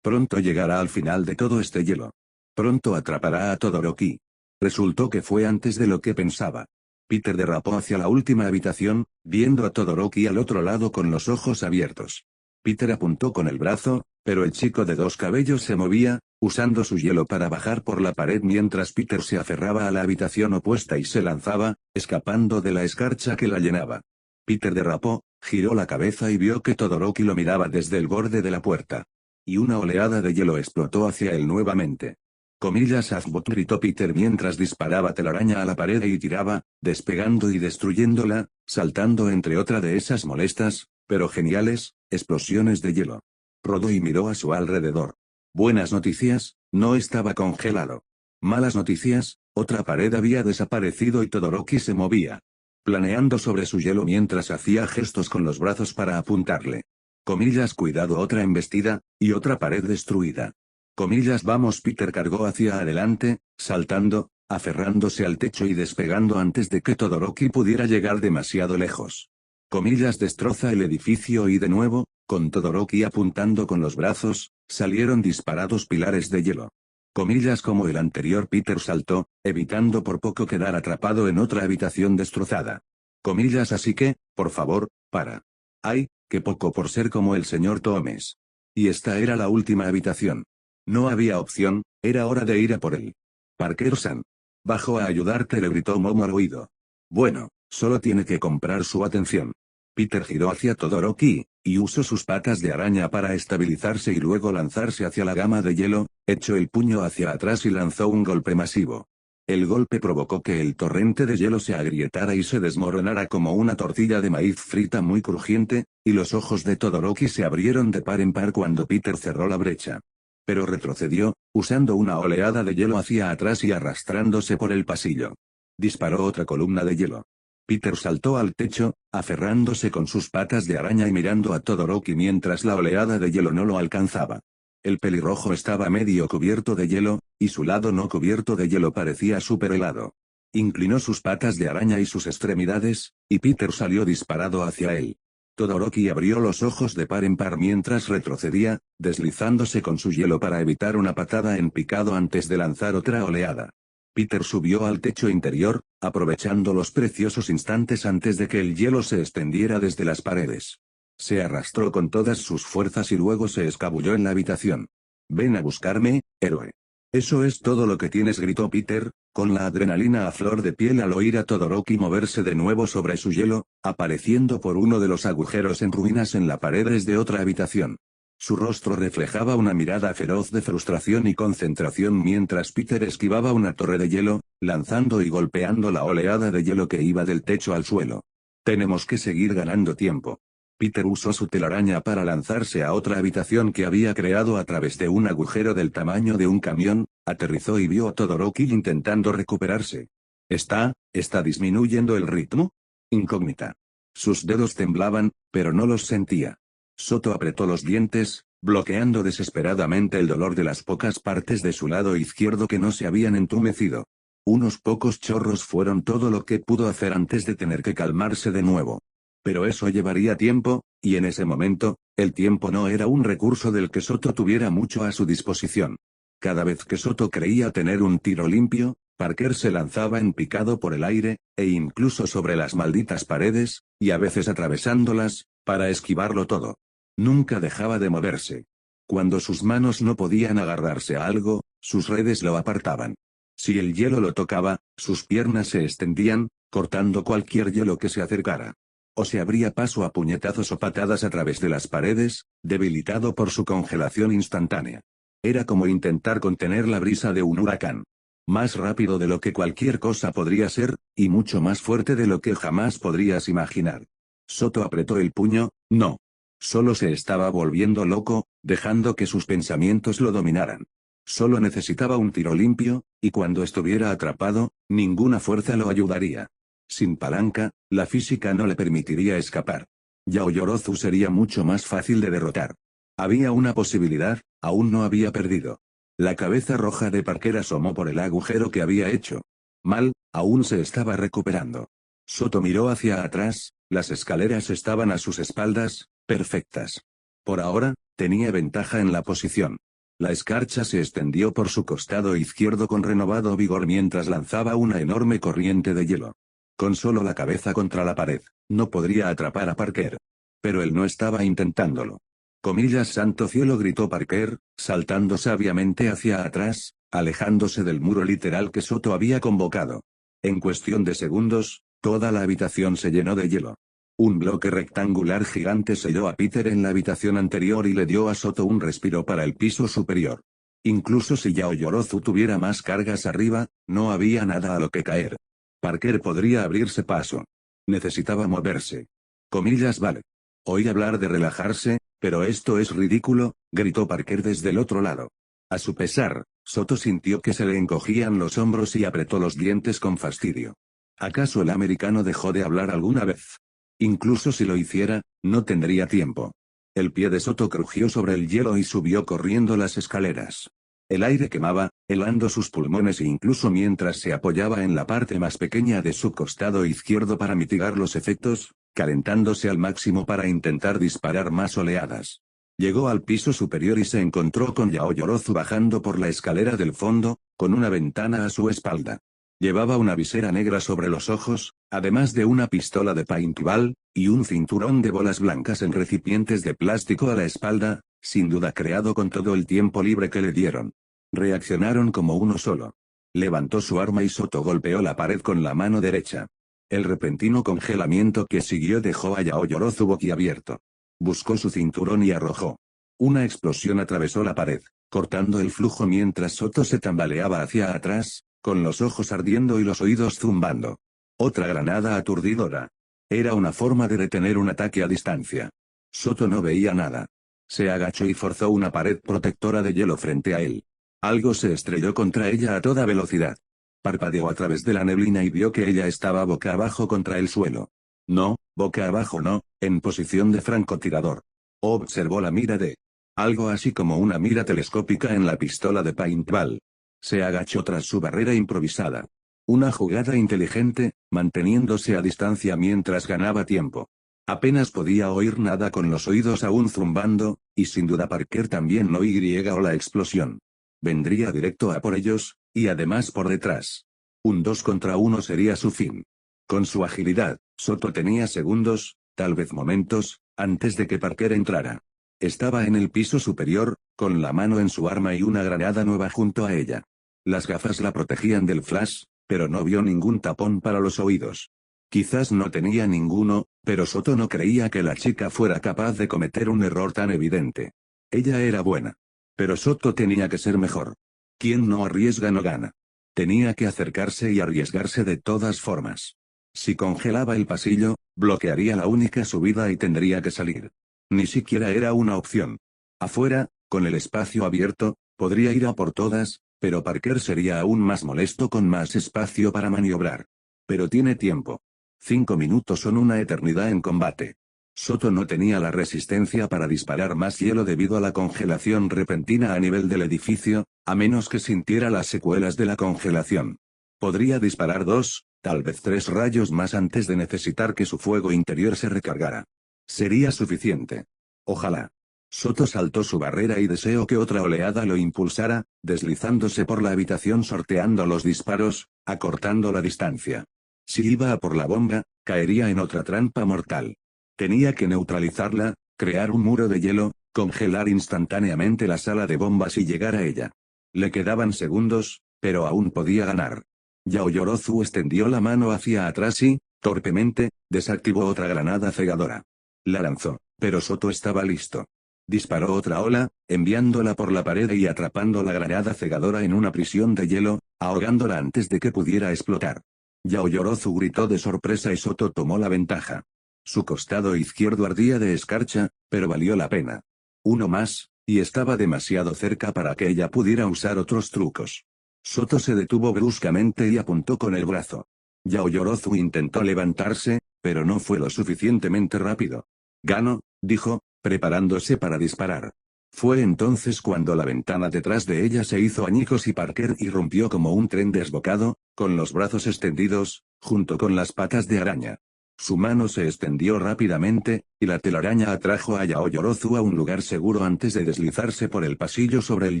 Pronto llegará al final de todo este hielo. Pronto atrapará a Todoroki. Resultó que fue antes de lo que pensaba. Peter derrapó hacia la última habitación, viendo a Todoroki al otro lado con los ojos abiertos. Peter apuntó con el brazo, pero el chico de dos cabellos se movía, usando su hielo para bajar por la pared mientras Peter se aferraba a la habitación opuesta y se lanzaba, escapando de la escarcha que la llenaba. Peter derrapó, giró la cabeza y vio que Todoroki lo miraba desde el borde de la puerta. Y una oleada de hielo explotó hacia él nuevamente. Comillas Azbot, gritó Peter mientras disparaba telaraña a la pared y tiraba, despegando y destruyéndola, saltando entre otra de esas molestas, pero geniales, explosiones de hielo. Rodó y miró a su alrededor. Buenas noticias, no estaba congelado. Malas noticias, otra pared había desaparecido y Todoroki se movía. Planeando sobre su hielo mientras hacía gestos con los brazos para apuntarle. Comillas cuidado, otra embestida, y otra pared destruida. Comillas vamos. Peter cargó hacia adelante, saltando, aferrándose al techo y despegando antes de que Todoroki pudiera llegar demasiado lejos. Comillas destroza el edificio y de nuevo, con Todoroki apuntando con los brazos, salieron disparados pilares de hielo. Comillas como el anterior Peter saltó, evitando por poco quedar atrapado en otra habitación destrozada. Comillas así que, por favor, para. Ay, qué poco por ser como el señor Thomas. Y esta era la última habitación. No había opción, era hora de ir a por él. Parker-san. Bajo a ayudarte, le gritó Momo al oído. Bueno, solo tiene que comprar su atención. Peter giró hacia Todoroki, y usó sus patas de araña para estabilizarse y luego lanzarse hacia la gama de hielo, echó el puño hacia atrás y lanzó un golpe masivo. El golpe provocó que el torrente de hielo se agrietara y se desmoronara como una tortilla de maíz frita muy crujiente, y los ojos de Todoroki se abrieron de par en par cuando Peter cerró la brecha. Pero retrocedió, usando una oleada de hielo hacia atrás y arrastrándose por el pasillo. Disparó otra columna de hielo. Peter saltó al techo, aferrándose con sus patas de araña y mirando a Todoroki mientras la oleada de hielo no lo alcanzaba. El pelirrojo estaba medio cubierto de hielo, y su lado no cubierto de hielo parecía súper helado. Inclinó sus patas de araña y sus extremidades, y Peter salió disparado hacia él. Todoroki abrió los ojos de par en par mientras retrocedía, deslizándose con su hielo para evitar una patada en picado antes de lanzar otra oleada. Peter subió al techo interior, aprovechando los preciosos instantes antes de que el hielo se extendiera desde las paredes. Se arrastró con todas sus fuerzas y luego se escabulló en la habitación. «Ven a buscarme, héroe». «Eso es todo lo que tienes», gritó Peter, con la adrenalina a flor de piel al oír a Todoroki moverse de nuevo sobre su hielo, apareciendo por uno de los agujeros en ruinas en la pared desde otra habitación. Su rostro reflejaba una mirada feroz de frustración y concentración mientras Peter esquivaba una torre de hielo, lanzando y golpeando la oleada de hielo que iba del techo al suelo. «Tenemos que seguir ganando tiempo». Peter usó su telaraña para lanzarse a otra habitación que había creado a través de un agujero del tamaño de un camión, aterrizó y vio a Todoroki intentando recuperarse. ¿Está disminuyendo el ritmo? Incógnita. Sus dedos temblaban, pero no los sentía. Soto apretó los dientes, bloqueando desesperadamente el dolor de las pocas partes de su lado izquierdo que no se habían entumecido. Unos pocos chorros fueron todo lo que pudo hacer antes de tener que calmarse de nuevo. Pero eso llevaría tiempo, y en ese momento, el tiempo no era un recurso del que Soto tuviera mucho a su disposición. Cada vez que Soto creía tener un tiro limpio, Parker se lanzaba en picado por el aire, e incluso sobre las malditas paredes, y a veces atravesándolas, para esquivarlo todo. Nunca dejaba de moverse. Cuando sus manos no podían agarrarse a algo, sus redes lo apartaban. Si el hielo lo tocaba, sus piernas se extendían, cortando cualquier hielo que se acercara. O se abría paso a puñetazos o patadas a través de las paredes, debilitado por su congelación instantánea. Era como intentar contener la brisa de un huracán. Más rápido de lo que cualquier cosa podría ser, y mucho más fuerte de lo que jamás podrías imaginar. Soto apretó el puño, no. Solo se estaba volviendo loco, dejando que sus pensamientos lo dominaran. Solo necesitaba un tiro limpio, y cuando estuviera atrapado, ninguna fuerza lo ayudaría. Sin palanca, la física no le permitiría escapar. Yaoyorozu sería mucho más fácil de derrotar. Había una posibilidad, aún no había perdido. La cabeza roja de Parker asomó por el agujero que había hecho. Mal, aún se estaba recuperando. Soto miró hacia atrás, las escaleras estaban a sus espaldas, perfectas. Por ahora, tenía ventaja en la posición. La escarcha se extendió por su costado izquierdo con renovado vigor mientras lanzaba una enorme corriente de hielo. Con solo la cabeza contra la pared, no podría atrapar a Parker. Pero él no estaba intentándolo. «Comillas, santo cielo», gritó Parker, saltando sabiamente hacia atrás, alejándose del muro literal que Soto había convocado. En cuestión de segundos, toda la habitación se llenó de hielo. Un bloque rectangular gigante selló a Peter en la habitación anterior y le dio a Soto un respiro para el piso superior. Incluso si Yaoyorozu tuviera más cargas arriba, no había nada a lo que caer. Parker podría abrirse paso. Necesitaba moverse. Comillas, vale. Oí hablar de relajarse, pero esto es ridículo, gritó Parker desde el otro lado. A su pesar, Soto sintió que se le encogían los hombros y apretó los dientes con fastidio. ¿Acaso el americano dejó de hablar alguna vez? Incluso si lo hiciera, no tendría tiempo. El pie de Soto crujió sobre el hielo y subió corriendo las escaleras. El aire quemaba, helando sus pulmones e incluso mientras se apoyaba en la parte más pequeña de su costado izquierdo para mitigar los efectos, calentándose al máximo para intentar disparar más oleadas. Llegó al piso superior y se encontró con Yaoyorozu bajando por la escalera del fondo, con una ventana a su espalda. Llevaba una visera negra sobre los ojos, además de una pistola de paintball, y un cinturón de bolas blancas en recipientes de plástico a la espalda, sin duda creado con todo el tiempo libre que le dieron. Reaccionaron como uno solo. Levantó su arma y Soto golpeó la pared con la mano derecha. El repentino congelamiento que siguió dejó a Yaoyorozu boquiabierto. Buscó su cinturón y arrojó. Una explosión atravesó la pared, cortando el flujo mientras Soto se tambaleaba hacia atrás, con los ojos ardiendo y los oídos zumbando. Otra granada aturdidora. Era una forma de detener un ataque a distancia. Soto no veía nada. Se agachó y forzó una pared protectora de hielo frente a él. Algo se estrelló contra ella a toda velocidad. Parpadeó a través de la neblina y vio que ella estaba boca abajo contra el suelo. No, boca abajo no, en posición de francotirador. Observó la mira de algo así como una mira telescópica en la pistola de paintball. Se agachó tras su barrera improvisada. Una jugada inteligente, manteniéndose a distancia mientras ganaba tiempo. Apenas podía oír nada con los oídos aún zumbando, y sin duda Parker también no o la explosión. Vendría directo a por ellos, y además por detrás. Un 2 contra 1 sería su fin. Con su agilidad, Soto tenía segundos, tal vez momentos, antes de que Parker entrara. Estaba en el piso superior, con la mano en su arma y una granada nueva junto a ella. Las gafas la protegían del flash, pero no vio ningún tapón para los oídos. Quizás no tenía ninguno, pero Soto no creía que la chica fuera capaz de cometer un error tan evidente. Ella era buena. Pero Soto tenía que ser mejor. Quien no arriesga no gana. Tenía que acercarse y arriesgarse de todas formas. Si congelaba el pasillo, bloquearía la única subida y tendría que salir. Ni siquiera era una opción. Afuera, con el espacio abierto, podría ir a por todas, pero Parker sería aún más molesto con más espacio para maniobrar. Pero tiene tiempo. 5 minutos son una eternidad en combate. Soto no tenía la resistencia para disparar más hielo debido a la congelación repentina a nivel del edificio, a menos que sintiera las secuelas de la congelación. Podría disparar 2, tal vez 3 rayos más antes de necesitar que su fuego interior se recargara. Sería suficiente. Ojalá. Soto saltó su barrera y deseó que otra oleada lo impulsara, deslizándose por la habitación sorteando los disparos, acortando la distancia. Si iba a por la bomba, caería en otra trampa mortal. Tenía que neutralizarla, crear un muro de hielo, congelar instantáneamente la sala de bombas y llegar a ella. Le quedaban segundos, pero aún podía ganar. Yaoyorozu extendió la mano hacia atrás y, torpemente, desactivó otra granada cegadora. La lanzó, pero Soto estaba listo. Disparó otra ola, enviándola por la pared y atrapando la granada cegadora en una prisión de hielo, ahogándola antes de que pudiera explotar. Yaoyorozu gritó de sorpresa y Soto tomó la ventaja. Su costado izquierdo ardía de escarcha, pero valió la pena. Uno más, y estaba demasiado cerca para que ella pudiera usar otros trucos. Soto se detuvo bruscamente y apuntó con el brazo. Yaoyorozu intentó levantarse, pero no fue lo suficientemente rápido. Gano, dijo, preparándose para disparar. Fue entonces cuando la ventana detrás de ella se hizo añicos y Parker irrumpió como un tren desbocado, con los brazos extendidos, junto con las patas de araña. Su mano se extendió rápidamente, y la telaraña atrajo a Yaoyorozu a un lugar seguro antes de deslizarse por el pasillo sobre el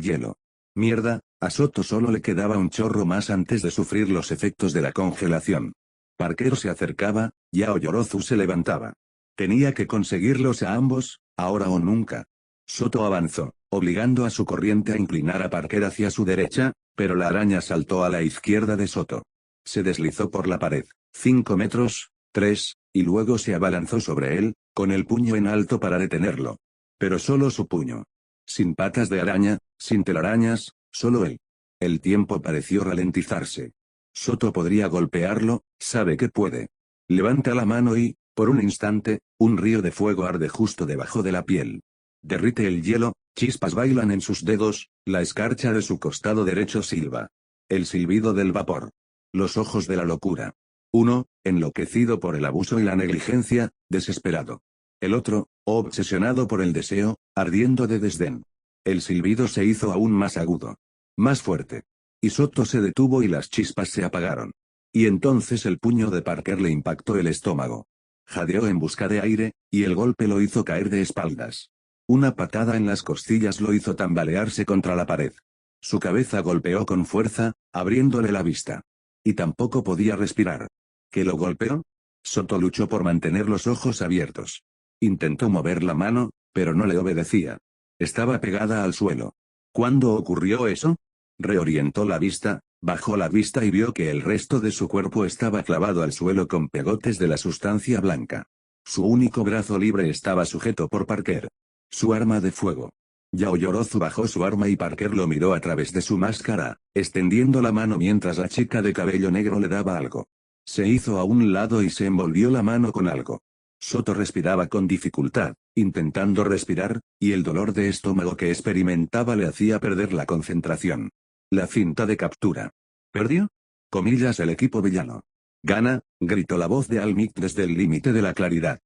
hielo. Mierda, a Soto solo le quedaba un chorro más antes de sufrir los efectos de la congelación. Parker se acercaba, Yaoyorozu se levantaba. Tenía que conseguirlos a ambos, ahora o nunca. Soto avanzó, obligando a su corriente a inclinar a Parker hacia su derecha, pero la araña saltó a la izquierda de Soto. Se deslizó por la pared, 5 metros, 3, y luego se abalanzó sobre él, con el puño en alto para detenerlo. Pero solo su puño. Sin patas de araña, sin telarañas, solo él. El tiempo pareció ralentizarse. Soto podría golpearlo, sabe que puede. Levanta la mano y, por un instante, un río de fuego arde justo debajo de la piel. Derrite el hielo, chispas bailan en sus dedos, la escarcha de su costado derecho silba. El silbido del vapor. Los ojos de la locura. Uno, enloquecido por el abuso y la negligencia, desesperado. El otro, obsesionado por el deseo, ardiendo de desdén. El silbido se hizo aún más agudo. Más fuerte. Y Soto se detuvo y las chispas se apagaron. Y entonces el puño de Parker le impactó el estómago. Jadeó en busca de aire, y el golpe lo hizo caer de espaldas. Una patada en las costillas lo hizo tambalearse contra la pared. Su cabeza golpeó con fuerza, abriéndole la vista. Y tampoco podía respirar. ¿Qué lo golpeó? Soto luchó por mantener los ojos abiertos. Intentó mover la mano, pero no le obedecía. Estaba pegada al suelo. ¿Cuándo ocurrió eso? Reorientó la vista, bajó la vista y vio que el resto de su cuerpo estaba clavado al suelo con pegotes de la sustancia blanca. Su único brazo libre estaba sujeto por Parker. Su arma de fuego. Yaoyorozu bajó su arma y Parker lo miró a través de su máscara, extendiendo la mano mientras la chica de cabello negro le daba algo. Se hizo a un lado y se envolvió la mano con algo. Soto respiraba con dificultad, intentando respirar, y el dolor de estómago que experimentaba le hacía perder la concentración. La cinta de captura. ¿Perdió? Comillas el equipo villano. Gana, gritó la voz de Almik desde el límite de la claridad.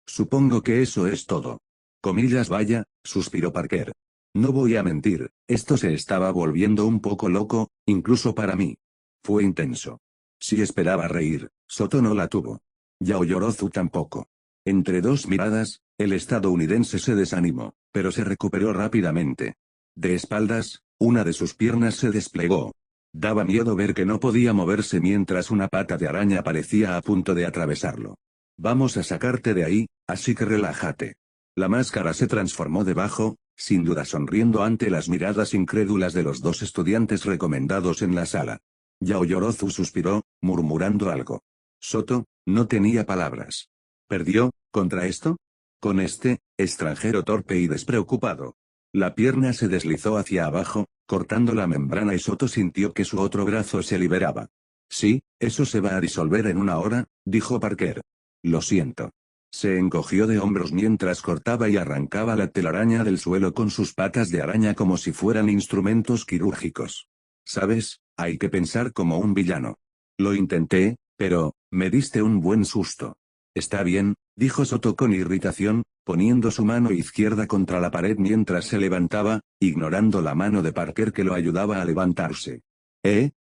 Supongo que eso es todo. Comillas vaya, suspiró Parker. No voy a mentir, esto se estaba volviendo un poco loco, incluso para mí. Fue intenso. Si esperaba reír, Soto no la tuvo. Yaoyorozu tampoco. Entre dos miradas, el estadounidense se desanimó, pero se recuperó rápidamente. De espaldas, una de sus piernas se desplegó. Daba miedo ver que no podía moverse mientras una pata de araña parecía a punto de atravesarlo. Vamos a sacarte de ahí, así que relájate. La máscara se transformó debajo, sin duda sonriendo ante las miradas incrédulas de los dos estudiantes recomendados en la sala. Yaoyorozu suspiró, murmurando algo. Soto, no tenía palabras. ¿Perdió, contra esto? Con este, extranjero torpe y despreocupado. La pierna se deslizó hacia abajo, cortando la membrana y Soto sintió que su otro brazo se liberaba. Sí, eso se va a disolver en una hora, dijo Parker. Lo siento. Se encogió de hombros mientras cortaba y arrancaba la telaraña del suelo con sus patas de araña como si fueran instrumentos quirúrgicos. ¿Sabes? Hay que pensar como un villano. Lo intenté, pero, me diste un buen susto. Está bien, dijo Soto con irritación, poniendo su mano izquierda contra la pared mientras se levantaba, ignorando la mano de Parker que lo ayudaba a levantarse.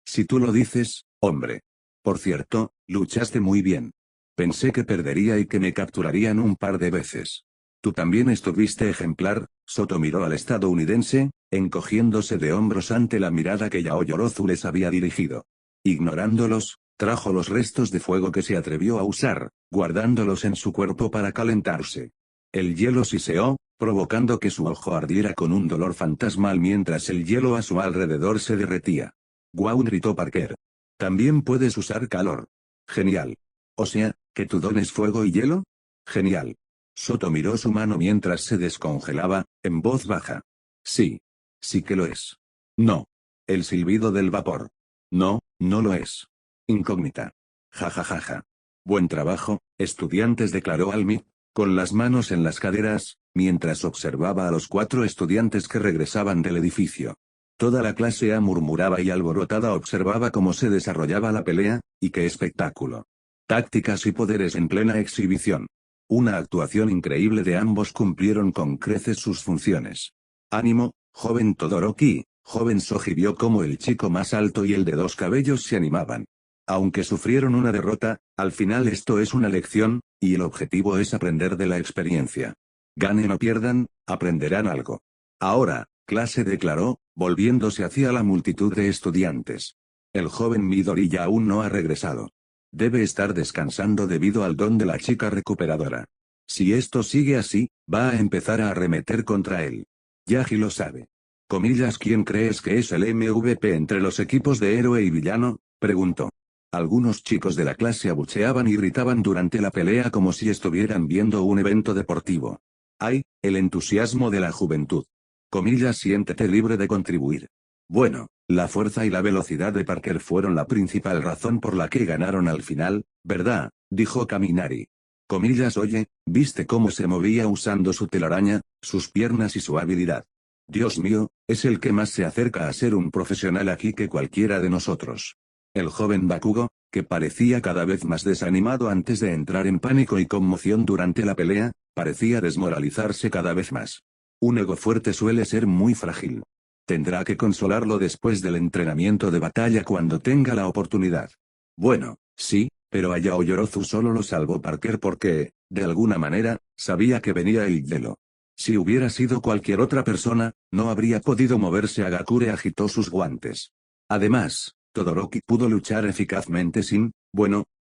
Si tú lo dices, hombre. Por cierto, luchaste muy bien. Pensé que perdería y que me capturarían un par de veces. Tú también estuviste ejemplar. Soto miró al estadounidense, encogiéndose de hombros ante la mirada que Yaoyorozu les había dirigido. Ignorándolos, trajo los restos de fuego que se atrevió a usar, guardándolos en su cuerpo para calentarse. El hielo siseó, provocando que su ojo ardiera con un dolor fantasmal mientras el hielo a su alrededor se derretía. ¡Guau! Gritó Parker. También puedes usar calor. Genial. O sea, ¿que tu don es fuego y hielo? Genial. Soto miró su mano mientras se descongelaba, en voz baja. Sí. Sí que lo es. No. El silbido del vapor. No, no lo es. Incógnita. Ja ja ja ja. Buen trabajo, estudiantes, declaró Almi, con las manos en las caderas, mientras observaba a los 4 estudiantes que regresaban del edificio. Toda la clase A murmuraba y alborotada observaba cómo se desarrollaba la pelea, y qué espectáculo. Tácticas y poderes en plena exhibición. Una actuación increíble de ambos cumplieron con creces sus funciones. Ánimo, joven Todoroki. Joven Soji vio cómo el chico más alto y el de 2 cabellos se animaban. Aunque sufrieron una derrota, al final esto es una lección, y el objetivo es aprender de la experiencia. Ganen o pierdan, aprenderán algo. Ahora, clase, declaró, volviéndose hacia la multitud de estudiantes. El joven Midoriya aún no ha regresado. Debe estar descansando debido al don de la chica recuperadora. Si esto sigue así, va a empezar a arremeter contra él. Yagi lo sabe. Comillas, ¿quién crees que es el MVP entre los equipos de héroe y villano? Preguntó. Algunos chicos de la clase abucheaban y gritaban durante la pelea como si estuvieran viendo un evento deportivo. ¡Ay, el entusiasmo de la juventud! Comillas, siéntete libre de contribuir. Bueno, la fuerza y la velocidad de Parker fueron la principal razón por la que ganaron al final, ¿verdad? Dijo Kaminari. Comillas, oye, ¿viste cómo se movía usando su telaraña, sus piernas y su habilidad? Dios mío, es el que más se acerca a ser un profesional aquí que cualquiera de nosotros. El joven Bakugo, que parecía cada vez más desanimado antes de entrar en pánico y conmoción durante la pelea, parecía desmoralizarse cada vez más. Un ego fuerte suele ser muy frágil. Tendrá que consolarlo después del entrenamiento de batalla cuando tenga la oportunidad. Bueno, sí, pero a Yaoyorozu solo lo salvó Parker porque, de alguna manera, sabía que venía el hielo. Si hubiera sido cualquier otra persona, no habría podido moverse. Agakure agitó sus guantes. Además, Todoroki pudo luchar eficazmente sin,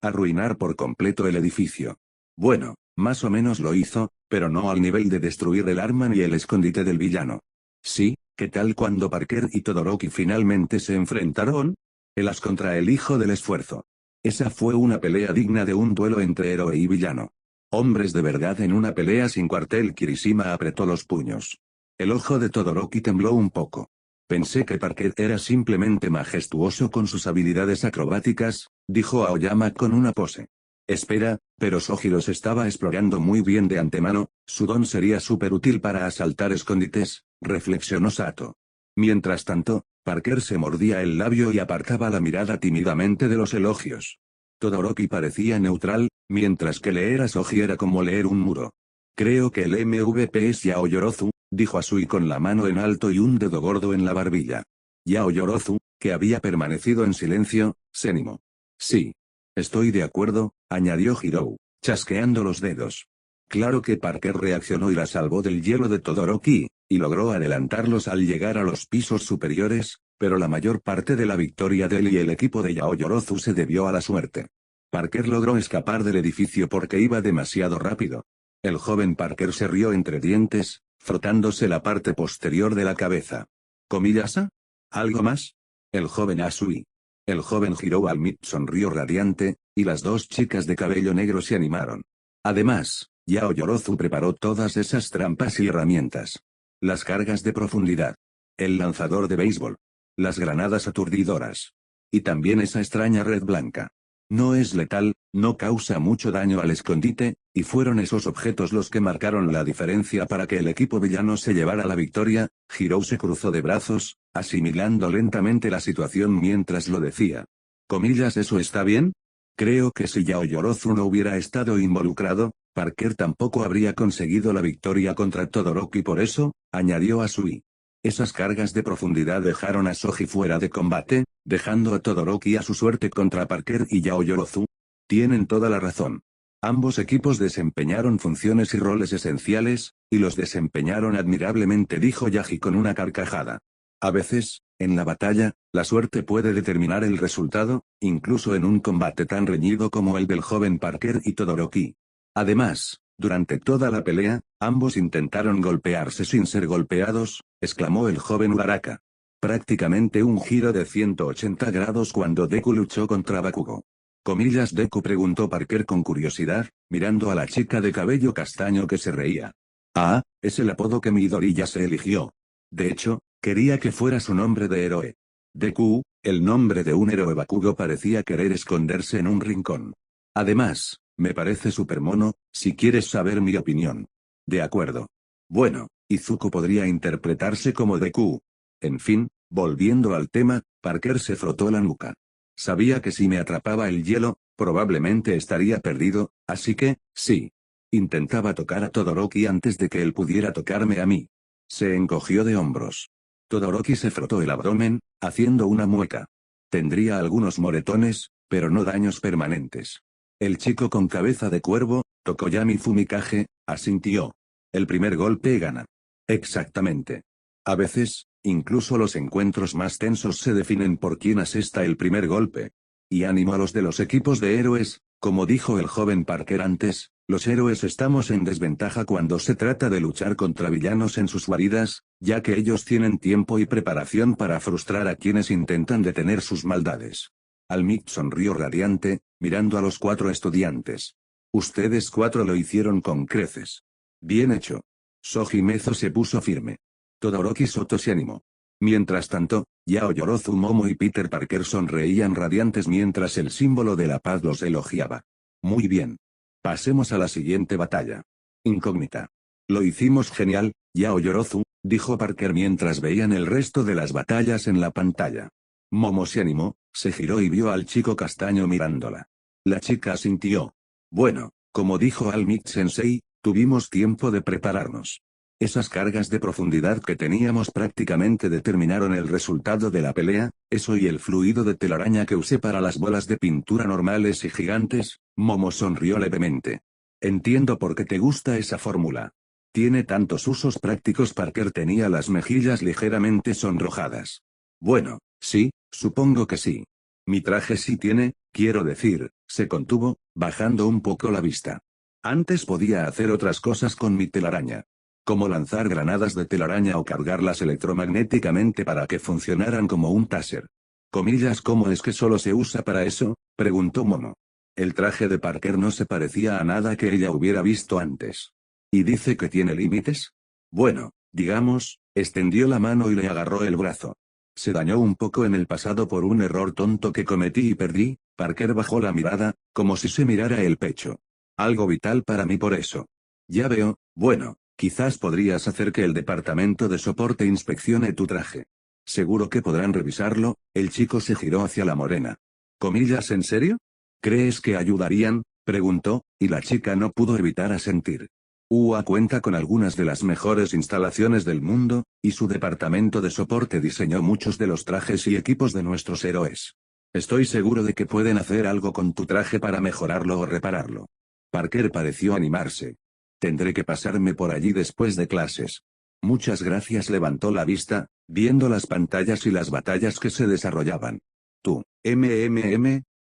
arruinar por completo el edificio. Bueno, más o menos lo hizo, pero no al nivel de destruir el arma ni el escondite del villano. Sí, ¿qué tal cuando Parker y Todoroki finalmente se enfrentaron? El as contra el hijo del esfuerzo. Esa fue una pelea digna de un duelo entre héroe y villano. Hombres de verdad en una pelea sin cuartel. Kirishima apretó los puños. El ojo de Todoroki tembló un poco. Pensé que Parker era simplemente majestuoso con sus habilidades acrobáticas, dijo Aoyama con una pose. Espera, pero Sojiro se estaba explorando muy bien de antemano, su don sería súper útil para asaltar escondites, reflexionó Sato. Mientras tanto, Parker se mordía el labio y apartaba la mirada tímidamente de los elogios. Todoroki parecía neutral, mientras que leer a Soji era como leer un muro. Creo que el MVP es Yaoyorozu, dijo Asui con la mano en alto y un dedo gordo en la barbilla. Yaoyorozu, que había permanecido en silencio, se animó. Sí. Estoy de acuerdo, añadió Hirou, chasqueando los dedos. Claro que Parker reaccionó y la salvó del hielo de Todoroki, y logró adelantarlos al llegar a los pisos superiores, pero la mayor parte de la victoria de él y el equipo de Yaoyorozu se debió a la suerte. Parker logró escapar del edificio porque iba demasiado rápido. El joven Parker se rió entre dientes, frotándose la parte posterior de la cabeza. ¿Comillasa? ¿Algo más? El joven Asui. El joven Hirou Almit sonrió radiante, y las dos chicas de cabello negro se animaron. Además, Yaoyorozu preparó todas esas trampas y herramientas. Las cargas de profundidad. El lanzador de béisbol. Las granadas aturdidoras. Y también esa extraña red blanca. No es letal, no causa mucho daño al escondite, y fueron esos objetos los que marcaron la diferencia para que el equipo villano se llevara la victoria. Hirou se cruzó de brazos, asimilando lentamente la situación mientras lo decía. ¿Comillas eso está bien? Creo que si Yaoyorozu no hubiera estado involucrado, Parker tampoco habría conseguido la victoria contra Todoroki por eso, añadió Asui. Esas cargas de profundidad dejaron a Soji fuera de combate, dejando a Todoroki a su suerte contra Parker y Yaoyorozu. Tienen toda la razón. Ambos equipos desempeñaron funciones y roles esenciales, y los desempeñaron admirablemente, dijo Yaji con una carcajada. A veces, en la batalla, la suerte puede determinar el resultado, incluso en un combate tan reñido como el del joven Parker y Todoroki. Además, durante toda la pelea, ambos intentaron golpearse sin ser golpeados, exclamó el joven Uraraka. Prácticamente un giro de 180 grados cuando Deku luchó contra Bakugo. Comillas, Deku preguntó Parker con curiosidad, mirando a la chica de cabello castaño que se reía. Ah, es el apodo que Midoriya se eligió. De hecho, quería que fuera su nombre de héroe. Deku, el nombre de un héroe. Bakugo parecía querer esconderse en un rincón. Además, me parece súper mono, si quieres saber mi opinión. De acuerdo. Bueno, Izuku podría interpretarse como Deku. En fin, volviendo al tema, Parker se frotó la nuca. Sabía que si me atrapaba el hielo, probablemente estaría perdido, así que, sí. Intentaba tocar a Todoroki antes de que él pudiera tocarme a mí. Se encogió de hombros. Todoroki se frotó el abdomen, haciendo una mueca. Tendría algunos moretones, pero no daños permanentes. El chico con cabeza de cuervo, Tokoyami Fumikage, asintió. El primer golpe gana. Exactamente. A veces, incluso los encuentros más tensos se definen por quién asesta el primer golpe. Y ánimo a los de los equipos de héroes, como dijo el joven Parker antes, los héroes estamos en desventaja cuando se trata de luchar contra villanos en sus guaridas, ya que ellos tienen tiempo y preparación para frustrar a quienes intentan detener sus maldades. Almit sonrió radiante, mirando a los 4 estudiantes. Ustedes 4 lo hicieron con creces. Bien hecho. Soji Mezo se puso firme. Todoroki Soto se animó. Mientras tanto, Yaoyorozu, Momo y Peter Parker sonreían radiantes mientras el símbolo de la paz los elogiaba. Muy bien. Pasemos a la siguiente batalla. Incógnita. Lo hicimos genial, Yaoyorozu, dijo Parker mientras veían el resto de las batallas en la pantalla. Momo se animó, se giró y vio al chico castaño mirándola. La chica asintió. Bueno, como dijo Almit Sensei, tuvimos tiempo de prepararnos. Esas cargas de profundidad que teníamos prácticamente determinaron el resultado de la pelea, eso y el fluido de telaraña que usé para las bolas de pintura normales y gigantes. Momo sonrió levemente. Entiendo por qué te gusta esa fórmula. Tiene tantos usos prácticos. Parker tenía las mejillas ligeramente sonrojadas. Bueno, sí, supongo que sí. Mi traje sí tiene, quiero decir, se contuvo, bajando un poco la vista. Antes podía hacer otras cosas con mi telaraña. Como lanzar granadas de telaraña o cargarlas electromagnéticamente para que funcionaran como un taser. Comillas, ¿cómo es que solo se usa para eso?, preguntó Momo. El traje de Parker no se parecía a nada que ella hubiera visto antes. ¿Y dice que tiene límites? Bueno, Digamos, extendió la mano y le agarró el brazo. Se dañó un poco en el pasado por un error tonto que cometí y perdí. Parker bajó la mirada, como si se mirara el pecho. Algo vital para mí por eso. Ya veo, bueno, quizás podrías hacer que el departamento de soporte inspeccione tu traje. Seguro que podrán revisarlo. El chico se giró hacia la morena. ¿Comillas en serio? ¿Crees que ayudarían? Preguntó, y la chica no pudo evitar asentir. UA cuenta con algunas de las mejores instalaciones del mundo, y su departamento de soporte diseñó muchos de los trajes y equipos de nuestros héroes. Estoy seguro de que pueden hacer algo con tu traje para mejorarlo o repararlo. Parker pareció animarse. Tendré que pasarme por allí después de clases. Muchas gracias. Levantó la vista, viendo las pantallas y las batallas que se desarrollaban. Tú,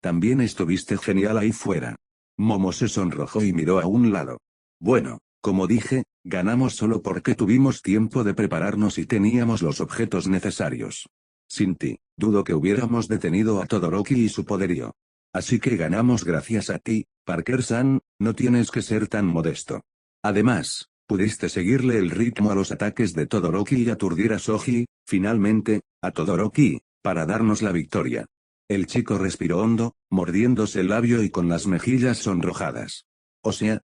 también estuviste genial ahí fuera. Momo se sonrojó y miró a un lado. Bueno, como dije, ganamos solo porque tuvimos tiempo de prepararnos y teníamos los objetos necesarios. Sin ti, dudo que hubiéramos detenido a Todoroki y su poderío. Así que ganamos gracias a ti, Parker-san, no tienes que ser tan modesto. Además, pudiste seguirle el ritmo a los ataques de Todoroki y aturdir a Soji, finalmente, a Todoroki, para darnos la victoria. El chico respiró hondo, mordiéndose el labio y con las mejillas sonrojadas. O sea,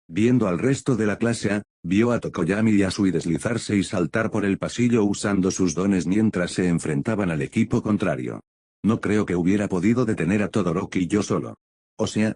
viendo al resto de la clase A, vio a Tokoyami y a Sui deslizarse y saltar por el pasillo usando sus dones mientras se enfrentaban al equipo contrario. No creo que hubiera podido detener a Todoroki yo solo. O sea,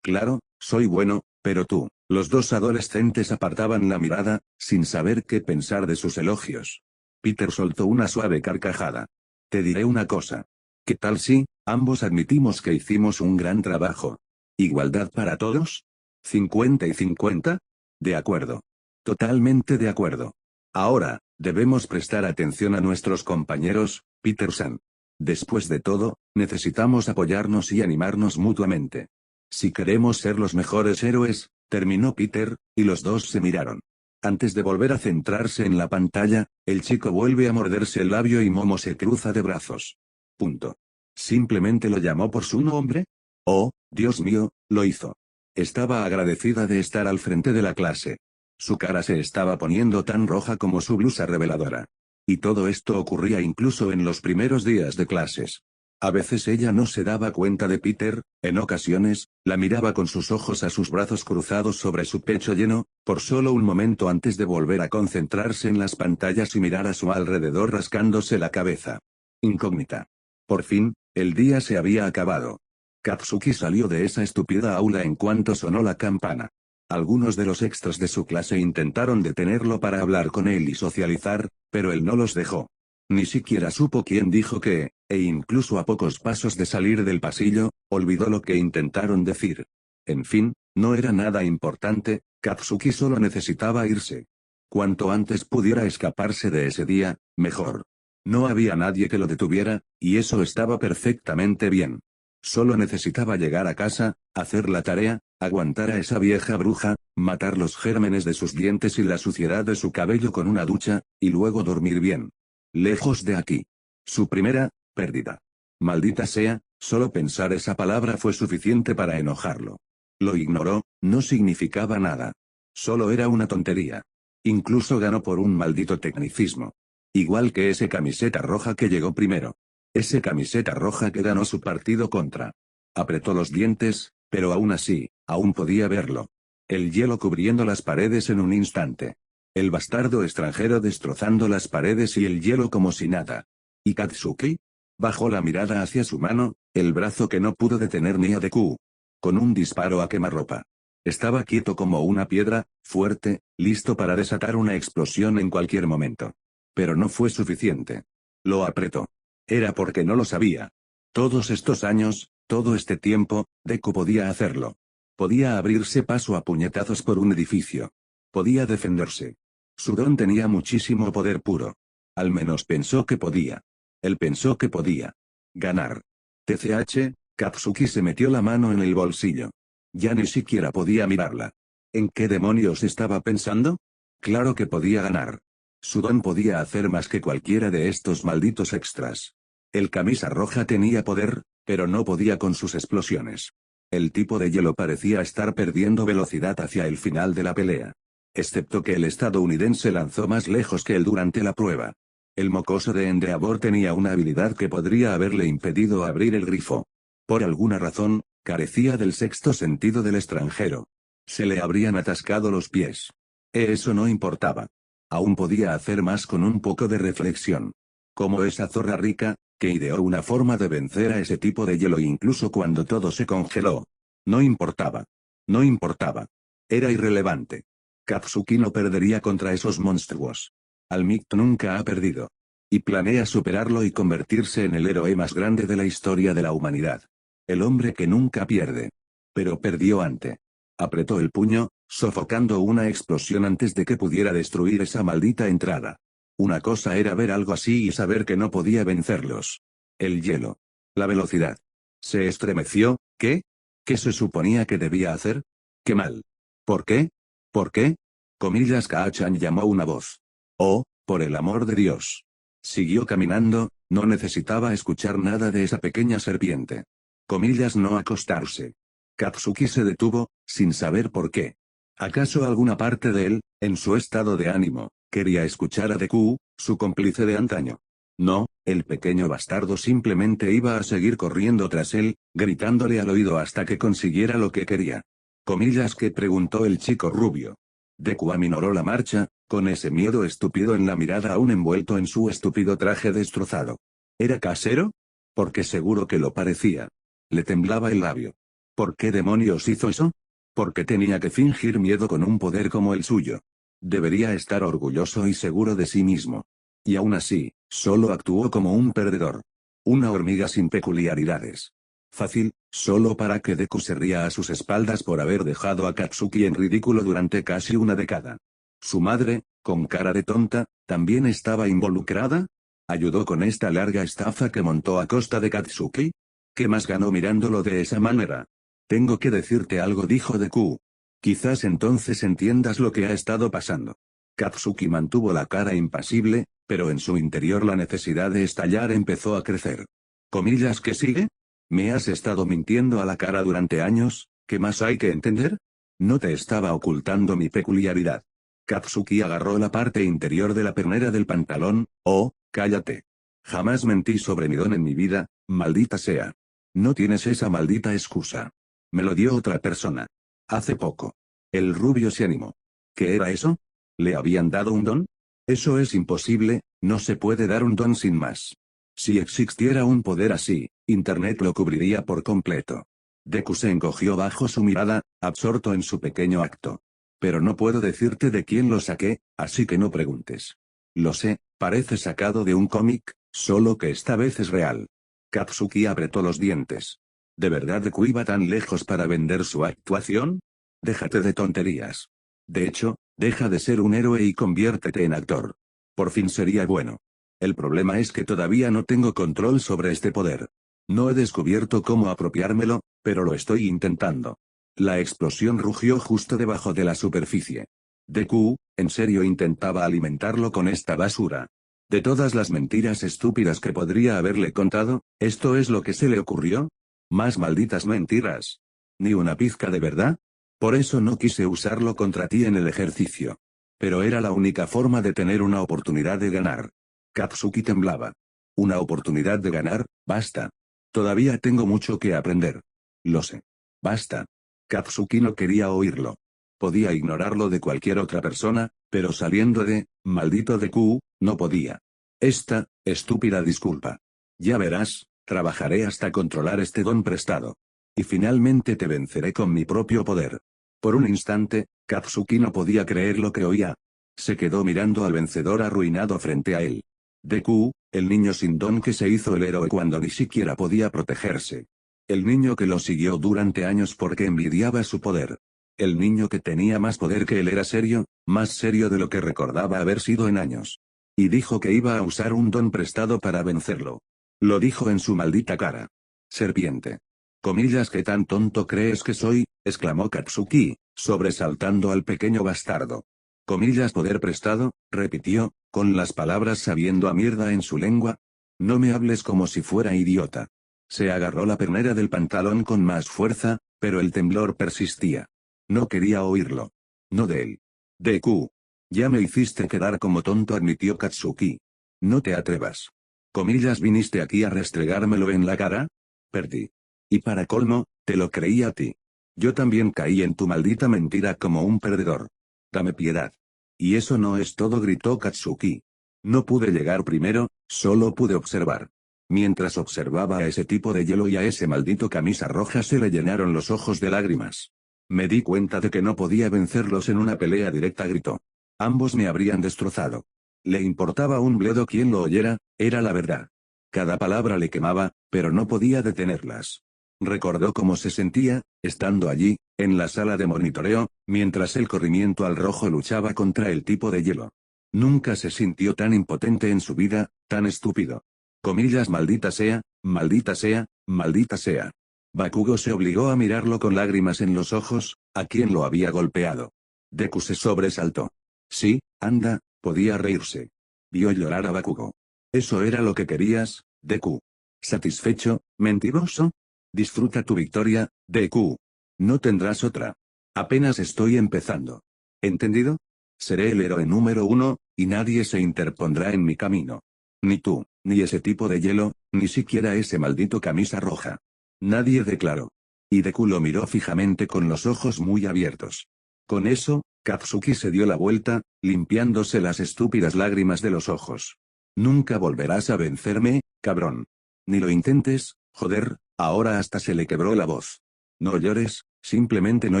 claro, soy bueno, pero tú. Los dos adolescentes apartaban la mirada, sin saber qué pensar de sus elogios. Peter soltó una suave carcajada. Te diré una cosa. ¿Qué tal si, ambos admitimos que hicimos un gran trabajo? ¿Igualdad para todos? ¿50 y 50? De acuerdo. Totalmente de acuerdo. Ahora, debemos prestar atención a nuestros compañeros, Peter-san. Después de todo, necesitamos apoyarnos y animarnos mutuamente. Si queremos ser los mejores héroes, terminó Peter, y los dos se miraron. Antes de volver a centrarse en la pantalla, el chico vuelve a morderse el labio y Momo se cruza de brazos. Punto. ¿Simplemente lo llamó por su nombre? Oh, Dios mío, lo hizo. Estaba agradecida de estar al frente de la clase. Su cara se estaba poniendo tan roja como su blusa reveladora. Y todo esto ocurría incluso en los primeros días de clases. A veces ella no se daba cuenta de Peter, en ocasiones, la miraba con sus ojos a sus brazos cruzados sobre su pecho lleno, por solo un momento antes de volver a concentrarse en las pantallas y mirar a su alrededor rascándose la cabeza. Incógnita. Por fin, el día se había acabado. Katsuki salió de esa estúpida aula en cuanto sonó la campana. Algunos de los extras de su clase intentaron detenerlo para hablar con él y socializar, pero él no los dejó. Ni siquiera supo quién dijo qué, e incluso a pocos pasos de salir del pasillo, olvidó lo que intentaron decir. En fin, no era nada importante, Katsuki solo necesitaba irse. Cuanto antes pudiera escaparse de ese día, mejor. No había nadie que lo detuviera, y eso estaba perfectamente bien. Solo necesitaba llegar a casa, hacer la tarea, aguantar a esa vieja bruja, matar los gérmenes de sus dientes y la suciedad de su cabello con una ducha, y luego dormir bien. Lejos de aquí. Su primera pérdida. Maldita sea, solo pensar esa palabra fue suficiente para enojarlo. Lo ignoró, no significaba nada. Solo era una tontería. Incluso ganó por un maldito tecnicismo. Igual que ese camiseta roja que llegó primero. Ese camiseta roja que ganó su partido contra. Apretó los dientes, pero aún así, aún podía verlo. El hielo cubriendo las paredes en un instante. El bastardo extranjero destrozando las paredes y el hielo como si nada. ¿Y Katsuki? Bajó la mirada hacia su mano, el brazo que no pudo detener ni a Deku. Con un disparo a quemarropa. Estaba quieto como una piedra, fuerte, listo para desatar una explosión en cualquier momento. Pero no fue suficiente. Lo apretó. Era porque no lo sabía. Todos estos años, todo este tiempo, Deku podía hacerlo. Podía abrirse paso a puñetazos por un edificio. Podía defenderse. Su don tenía muchísimo poder puro. Al menos pensó que podía. Él pensó que podía. Ganar. TCH, Katsuki se metió la mano en el bolsillo. Ya ni siquiera podía mirarla. ¿En qué demonios estaba pensando? Claro que podía ganar. Su don podía hacer más que cualquiera de estos malditos extras. El camisa roja tenía poder, pero no podía con sus explosiones. El tipo de hielo parecía estar perdiendo velocidad hacia el final de la pelea. excepto que el estadounidense lanzó más lejos que él durante la prueba. El mocoso de Endeavor tenía una habilidad que podría haberle impedido abrir el grifo. Por alguna razón, carecía del sexto sentido del extranjero. Se le habrían atascado los pies. Eso no importaba. Aún podía hacer más con un poco de reflexión. Como esa zorra rica, que ideó una forma de vencer a ese tipo de hielo incluso cuando todo se congeló. No importaba. No importaba. Era irrelevante. Katsuki no perdería contra esos monstruos. Almit nunca ha perdido. Y planea superarlo y convertirse en el héroe más grande de la historia de la humanidad. El hombre que nunca pierde. Pero perdió ante. Apretó el puño, sofocando una explosión antes de que pudiera destruir esa maldita entrada. Una cosa era ver algo así y saber que no podía vencerlos. El hielo. La velocidad. Se estremeció. ¿Qué? ¿Qué se suponía que debía hacer? ¡Qué mal! ¿Por qué? ¿Por qué? Comillas, Kaachan llamó una voz. Oh, por el amor de Dios. Siguió caminando, no necesitaba escuchar nada de esa pequeña serpiente. Comillas, no acostarse. Katsuki se detuvo, sin saber por qué. ¿Acaso alguna parte de él, en su estado de ánimo, quería escuchar a Deku, su cómplice de antaño? No, el pequeño bastardo simplemente iba a seguir corriendo tras él, gritándole al oído hasta que consiguiera lo que quería. Comillas, que preguntó el chico rubio. Deku aminoró la marcha, con ese miedo estúpido en la mirada aún envuelto en su estúpido traje destrozado. ¿Era casero? Porque seguro que lo parecía. Le temblaba el labio. ¿Por qué demonios hizo eso? ¿Por qué tenía que fingir miedo con un poder como el suyo? Debería estar orgulloso y seguro de sí mismo. Y aún así, solo actuó como un perdedor. Una hormiga sin peculiaridades. Fácil, solo para que Deku se ría a sus espaldas por haber dejado a Katsuki en ridículo durante casi una década. Su madre, con cara de tonta, también estaba involucrada. ¿Ayudó con esta larga estafa que montó a costa de Katsuki? ¿Qué más ganó mirándolo de esa manera? Tengo que decirte algo, dijo Deku. Quizás entonces entiendas lo que ha estado pasando. Katsuki mantuvo la cara impasible, pero en su interior la necesidad de estallar empezó a crecer. ¿Comillas que sigue? ¿Me has estado mintiendo a la cara durante años? ¿Qué más hay que entender? No te estaba ocultando mi peculiaridad. Katsuki agarró la parte interior de la pernera del pantalón. Oh, cállate. Jamás mentí sobre mi don en mi vida, maldita sea. No tienes esa maldita excusa. Me lo dio otra persona. Hace poco. El rubio se animó. ¿Qué era eso? ¿Le habían dado un don? Eso es imposible, no se puede dar un don sin más. Si existiera un poder así, Internet lo cubriría por completo. Deku se encogió bajo su mirada, absorto en su pequeño acto. Pero no puedo decirte de quién lo saqué, así que no preguntes. Lo sé, parece sacado de un cómic, solo que esta vez es real. Katsuki apretó los dientes. ¿De verdad Deku iba tan lejos para vender su actuación? Déjate de tonterías. De hecho, deja de ser un héroe y conviértete en actor. Por fin sería bueno. El problema es que todavía no tengo control sobre este poder. No he descubierto cómo apropiármelo, pero lo estoy intentando. La explosión rugió justo debajo de la superficie. Deku, en serio intentaba alimentarlo con esta basura. De todas las mentiras estúpidas que podría haberle contado, ¿esto es lo que se le ocurrió? Más malditas mentiras. ¿Ni una pizca de verdad? Por eso no quise usarlo contra ti en el ejercicio. Pero era la única forma de tener una oportunidad de ganar. Katsuki temblaba. Una oportunidad de ganar, basta. Todavía tengo mucho que aprender. Lo sé. Basta. Katsuki no quería oírlo. Podía ignorarlo de cualquier otra persona, pero saliendo de, maldito Deku, no podía. Esta, estúpida disculpa. Ya verás, trabajaré hasta controlar este don prestado. Y finalmente te venceré con mi propio poder. Por un instante, Katsuki no podía creer lo que oía. Se quedó mirando al vencedor arruinado frente a él. Deku, el niño sin don que se hizo el héroe cuando ni siquiera podía protegerse. El niño que lo siguió durante años porque envidiaba su poder. El niño que tenía más poder que él era serio, más serio de lo que recordaba haber sido en años. Y dijo que iba a usar un don prestado para vencerlo. Lo dijo en su maldita cara. Serpiente. Comillas, ¿qué tan tonto crees que soy? Exclamó Katsuki, sobresaltando al pequeño bastardo. Comillas, poder prestado, repitió, con las palabras sabiendo a mierda en su lengua. No me hables como si fuera idiota. Se agarró la pernera del pantalón con más fuerza, pero el temblor persistía. No quería oírlo. No de él. Deku. Ya me hiciste quedar como tonto, admitió Katsuki. No te atrevas. Comillas, ¿viniste aquí a restregármelo en la cara? Perdí. Y para colmo, te lo creí a ti. Yo también caí en tu maldita mentira como un perdedor. Dame piedad. Y eso no es todo, gritó Katsuki. No pude llegar primero, solo pude observar. Mientras observaba a ese tipo de hielo y a ese maldito camisa roja, se le llenaron los ojos de lágrimas. Me di cuenta de que no podía vencerlos en una pelea directa, gritó. Ambos me habrían destrozado. Le importaba un bledo quien lo oyera, era la verdad. Cada palabra le quemaba, pero no podía detenerlas. Recordó cómo se sentía, estando allí, en la sala de monitoreo, mientras el corrimiento al rojo luchaba contra el tipo de hielo. Nunca se sintió tan impotente en su vida, tan estúpido. Comillas, maldita sea, maldita sea, maldita sea. Bakugo se obligó a mirarlo con lágrimas en los ojos, a quien lo había golpeado. Deku se sobresaltó. Sí, anda, podía reírse. Vio llorar a Bakugo. ¿Eso era lo que querías, Deku? ¿Satisfecho, mentiroso? Disfruta tu victoria, Deku. No tendrás otra. Apenas estoy empezando. ¿Entendido? Seré el héroe número 1, y nadie se interpondrá en mi camino. Ni tú, ni ese tipo de hielo, ni siquiera ese maldito camisa roja. Nadie, declaró. Y Deku lo miró fijamente con los ojos muy abiertos. Con eso, Katsuki se dio la vuelta, limpiándose las estúpidas lágrimas de los ojos. Nunca volverás a vencerme, cabrón. Ni lo intentes, joder, ahora hasta se le quebró la voz. No llores, simplemente no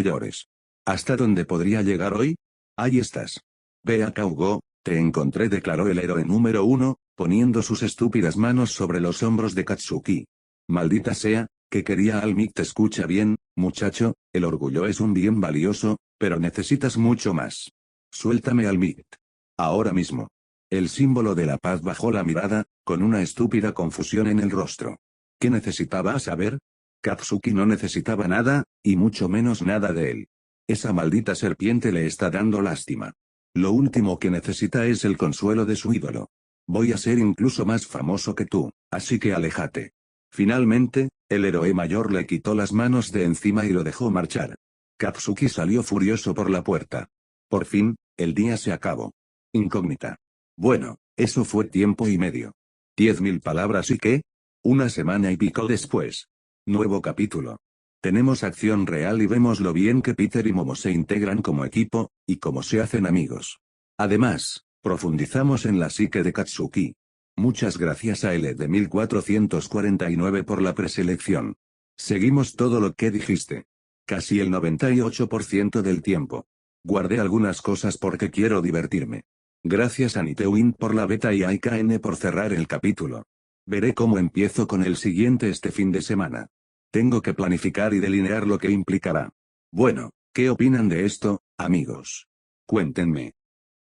llores. ¿Hasta dónde podría llegar hoy? Ahí estás. Ve acá, Hugo, te encontré, declaró el héroe número 1, poniendo sus estúpidas manos sobre los hombros de Katsuki. Maldita sea, que quería al Mick. Te escucha bien, muchacho, el orgullo es un bien valioso, pero necesitas mucho más. Suéltame al Mick. Ahora mismo. El símbolo de la paz bajó la mirada, con una estúpida confusión en el rostro. ¿Qué necesitaba saber? Katsuki no necesitaba nada, y mucho menos nada de él. Esa maldita serpiente le está dando lástima. Lo último que necesita es el consuelo de su ídolo. Voy a ser incluso más famoso que tú, así que aléjate. Finalmente, el héroe mayor le quitó las manos de encima y lo dejó marchar. Katsuki salió furioso por la puerta. Por fin, el día se acabó. Incógnita. Bueno, eso fue tiempo y medio. 10.000 palabras y qué. Una semana y pico después. Nuevo capítulo. Tenemos acción real y vemos lo bien que Peter y Momo se integran como equipo, y cómo se hacen amigos. Además, profundizamos en la psique de Katsuki. Muchas gracias a L de 1449 por la preselección. Seguimos todo lo que dijiste. Casi el 98% del tiempo. Guardé algunas cosas porque quiero divertirme. Gracias a Nitewin por la beta y a IKN por cerrar el capítulo. Veré cómo empiezo con el siguiente este fin de semana. Tengo que planificar y delinear lo que implicará. Bueno, ¿qué opinan de esto, amigos? Cuéntenme.